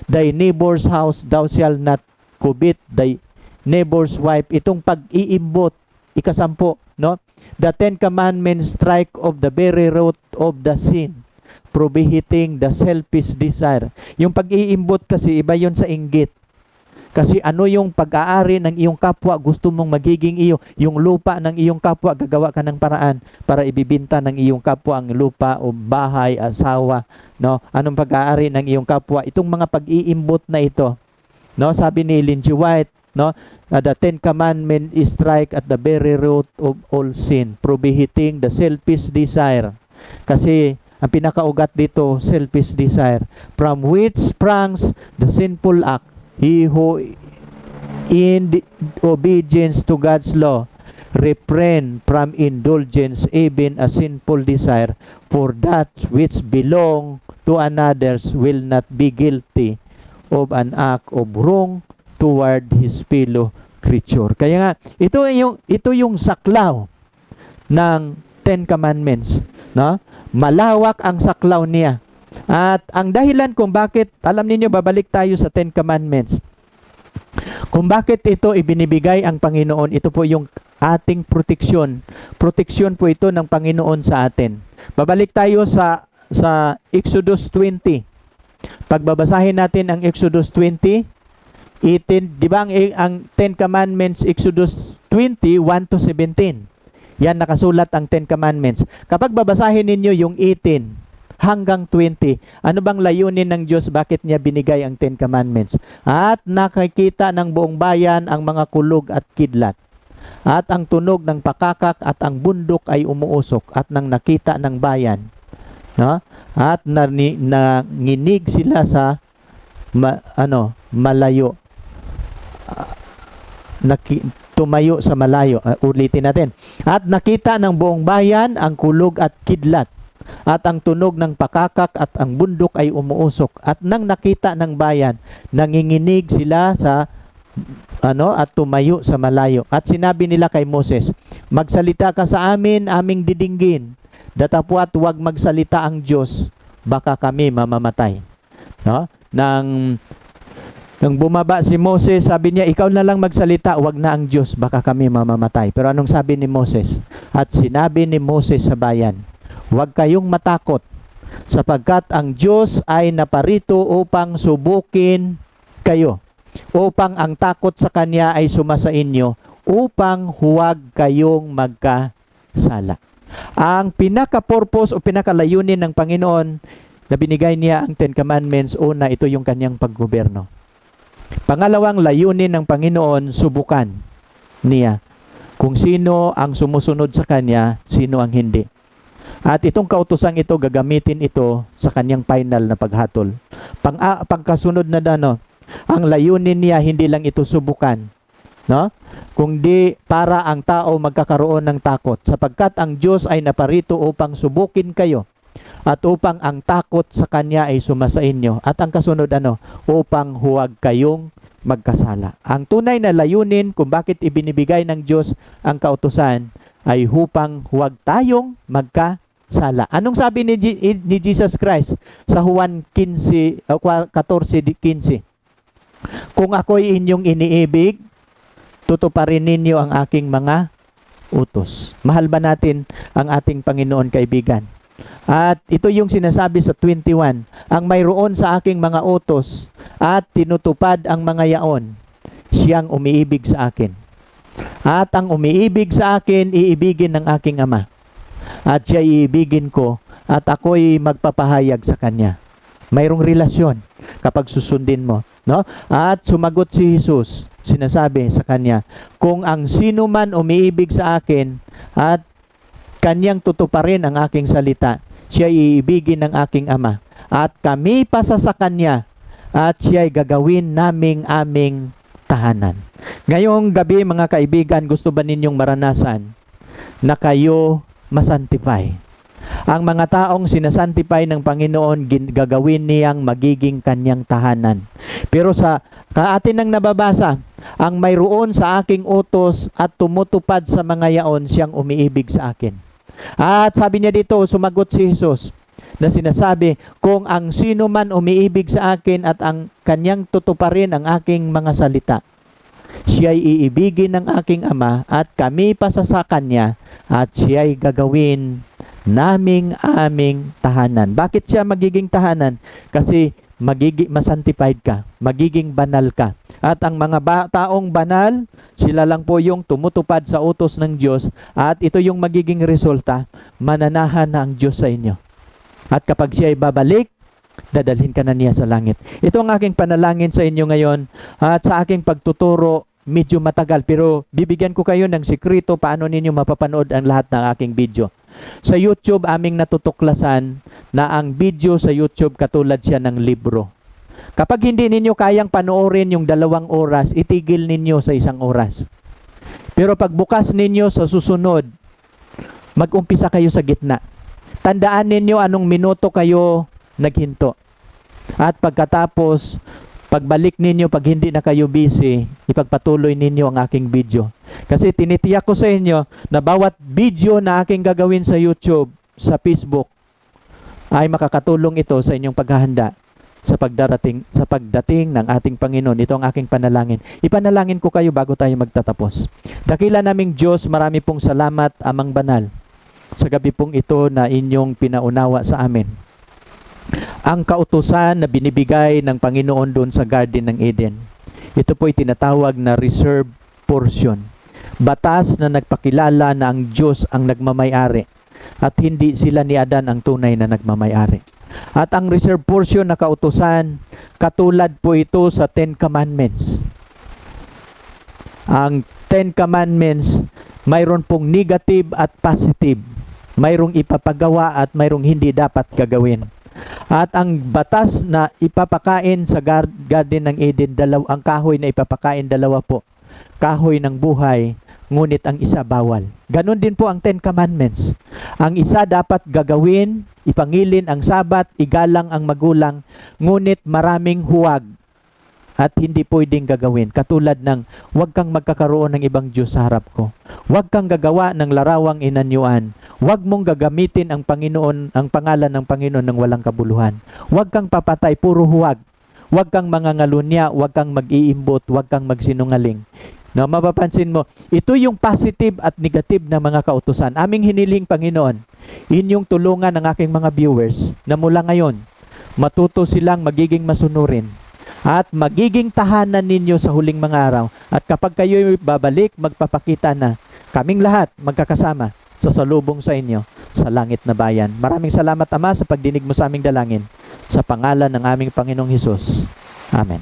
Speaker 1: thy neighbor's house, thou shalt not covet thy neighbor's wife. Itong pag-iimbot, ikasampu, no? The 10 Commandments strike of the very root of the sin, prohibiting the selfish desire. Yung pag-iimbot kasi, iba yun sa inggit. Kasi ano yung pag-aari ng iyong kapwa, gusto mong magiging iyo. Yung lupa ng iyong kapwa, gagawa ka ng paraan para ibibinta ng iyong kapwa ang lupa o bahay, asawa, no? Anong pag-aari ng iyong kapwa? Itong mga pag-iimbot na ito, no? Sabi ni Ellen G. White, no? The 10 Commandments strike at the very root of all sin, prohibiting the selfish desire. Kasi ang pinakaugat dito, selfish desire, from which springs the sinful act. He who in obedience to God's law refrain from indulgence even a sinful desire, for that which belong to another's will not be guilty of an act of wrong toward his fellow creature. Kaya nga, ito yung saklaw ng 10 Commandments, no? Malawak ang saklaw niya. At ang dahilan kung bakit, alam niyo, babalik tayo sa 10 Commandments. Kung bakit ito ibinibigay ang Panginoon, ito po yung ating proteksyon. Proteksyon po ito ng Panginoon sa atin. Babalik tayo sa Exodus 20. Pagbabasahin natin ang Exodus 20, 18, di ba ang 10 Commandments, Exodus 20, 1 to 17. Yan, nakasulat ang 10 Commandments. Kapag babasahin ninyo yung 18 hanggang 20, ano bang layunin ng Diyos? Bakit niya binigay ang 10 Commandments? At nakikita ng buong bayan ang mga kulog at kidlat. At ang tunog ng pakakak at ang bundok ay umuusok at nang nakita ng bayan, no? At nanginig sila sa malayo. Tumayo sa malayo. Ulitin natin. At nakita ng buong bayan ang kulog at kidlat, at ang tunog ng pakakak at ang bundok ay umuusok. At nang nakita ng bayan, nanginginig sila sa at tumayo sa malayo. At sinabi nila kay Moses, magsalita ka sa amin, aming didinggin. Datapwat huwag magsalita ang Diyos, baka kami mamamatay. No? Nang bumaba si Moses, sabi niya, ikaw na lang magsalita, wag na ang Diyos, baka kami mamamatay. Pero anong sabi ni Moses? At sinabi ni Moses sa bayan, huwag kayong matakot, sapagkat ang Diyos ay naparito upang subukin kayo, upang ang takot sa Kanya ay sumasa inyo, upang huwag kayong magkasala. Ang pinaka-purpose o pinakalayunin ng Panginoon na binigay niya ang 10 Commandments, una, ito yung Kanyang paggoberno. Pangalawang layunin ng Panginoon, subukan niya kung sino ang sumusunod sa Kanya, sino ang hindi. At itong kautosang ito, gagamitin ito sa Kanyang final na paghatol. Pagkasunod na ang layunin niya, hindi lang ito subukan, no? Kundi para ang tao magkakaroon ng takot, sapagkat ang Diyos ay naparito upang subukin kayo at upang ang takot sa Kanya ay sumasa inyo. At ang kasunod upang huwag kayong magkasala. Ang tunay na layunin kung bakit ibinibigay ng Diyos ang kautusan ay upang huwag tayong magkasala. Anong sabi ni Jesus Christ sa Juan 14:15? Kung ako'y inyong iniibig, tutuparin ninyo ang aking mga utos. Mahal ba natin ang ating Panginoon, kaibigan? At ito yung sinasabi sa 21, ang mayroon sa aking mga utos at tinutupad ang mga yaon, siyang umiibig sa akin. At ang umiibig sa akin, iibigin ng aking Ama. At siya iibigin ko at ako'y magpapahayag sa kanya. Mayroong relasyon kapag susundin mo, no? At sumagot si Jesus, sinasabi sa kanya, kung ang sino man umiibig sa akin at kanyang tutuparin ang aking salita, siya iibigin ng aking Ama. At kami pasa sa kanya at siya'y gagawin naming aming tahanan. Ngayong gabi, mga kaibigan, gusto ba ninyong maranasan na kayo masantify? Ang mga taong sinasantify ng Panginoon, gagawin niyang magiging kanyang tahanan. Pero sa atin ang nababasa, ang mayroon sa aking utos at tumutupad sa mga yaon, siyang umiibig sa akin. At sabi niya dito, sumagot si Jesus na sinasabi, kung ang sino man umiibig sa akin at ang kanyang tutuparin ang aking mga salita, siya'y iibigin ng aking Ama at kami pasa sa kanya at siya'y gagawin naming aming tahanan. Bakit siya magiging tahanan? Kasi masantified ka, magiging banal ka. At ang mga taong banal, sila lang po yung tumutupad sa utos ng Diyos at ito yung magiging resulta, mananahan na ang Diyos sa inyo. At kapag siya ay babalik, dadalhin ka na niya sa langit. Ito ang aking panalangin sa inyo ngayon at sa aking pagtuturo, medyo matagal pero bibigyan ko kayo ng sikreto paano ninyo mapapanood ang lahat ng aking video. Sa YouTube, aming natutuklasan na ang video sa YouTube katulad siya ng libro. Kapag hindi ninyo kayang panoorin yung 2 oras, itigil ninyo sa 1 oras. Pero pagbukas ninyo sa susunod, mag-umpisa kayo sa gitna. Tandaan ninyo anong minuto kayo naghinto. At pagkatapos, pagbalik ninyo, pag hindi na kayo busy, ipagpatuloy ninyo ang aking video. Kasi tinitiyak ko sa inyo na bawat video na aking gagawin sa YouTube, sa Facebook, ay makakatulong ito sa inyong paghahanda sa pagdating ng ating Panginoon. Ito ang aking panalangin. Ipanalangin ko kayo bago tayo magtatapos. Dakila naming Diyos, marami pong salamat, Amang Banal, sa gabi pong ito na inyong pinaunawa sa amin. Ang kautusan na binibigay ng Panginoon doon sa Garden ng Eden, ito po'y tinatawag na reserve portion. Batas na nagpakilala na ang Diyos ang nagmamay-ari at hindi sila ni Adan ang tunay na nagmamay-ari. At ang reserve portion na kautusan, katulad po ito sa 10 Commandments. Ang 10 Commandments, mayroon pong negative at positive. Mayroong ipapagawa at mayroong hindi dapat gagawin. At ang batas na ipapakain sa Garden ng Eden, ang kahoy na ipapakain, 2 po. Kahoy ng buhay, ngunit ang isa bawal. Ganon din po ang 10 Commandments. Ang isa dapat gagawin, ipangilin ang Sabat, igalang ang magulang, ngunit maraming huwag at hindi pwedeng gagawin. Katulad ng, huwag kang magkakaroon ng ibang Diyos sa harap ko. Huwag kang gagawa ng larawang inanyuan. Huwag mong gagamitin ang Panginoon, ang pangalan ng Panginoon ng walang kabuluhan. Huwag kang papatay, puro huwag. Huwag kang mangangalunya, huwag kang mag-iimbot, huwag kang magsinungaling. No, mapapansin mo, ito yung positive at negative na mga kautusan. Aming hiniling, Panginoon, inyong tulungan ng aking mga viewers na mula ngayon, matuto silang magiging masunurin at magiging tahanan ninyo sa huling mga araw. At kapag kayo babalik, magpapakita na kaming lahat magkakasama sa salubong sa inyo sa langit na bayan. Maraming salamat, Ama, sa pagdinig mo sa aming dalangin. Sa pangalan ng aming Panginoong Hesus. Amen.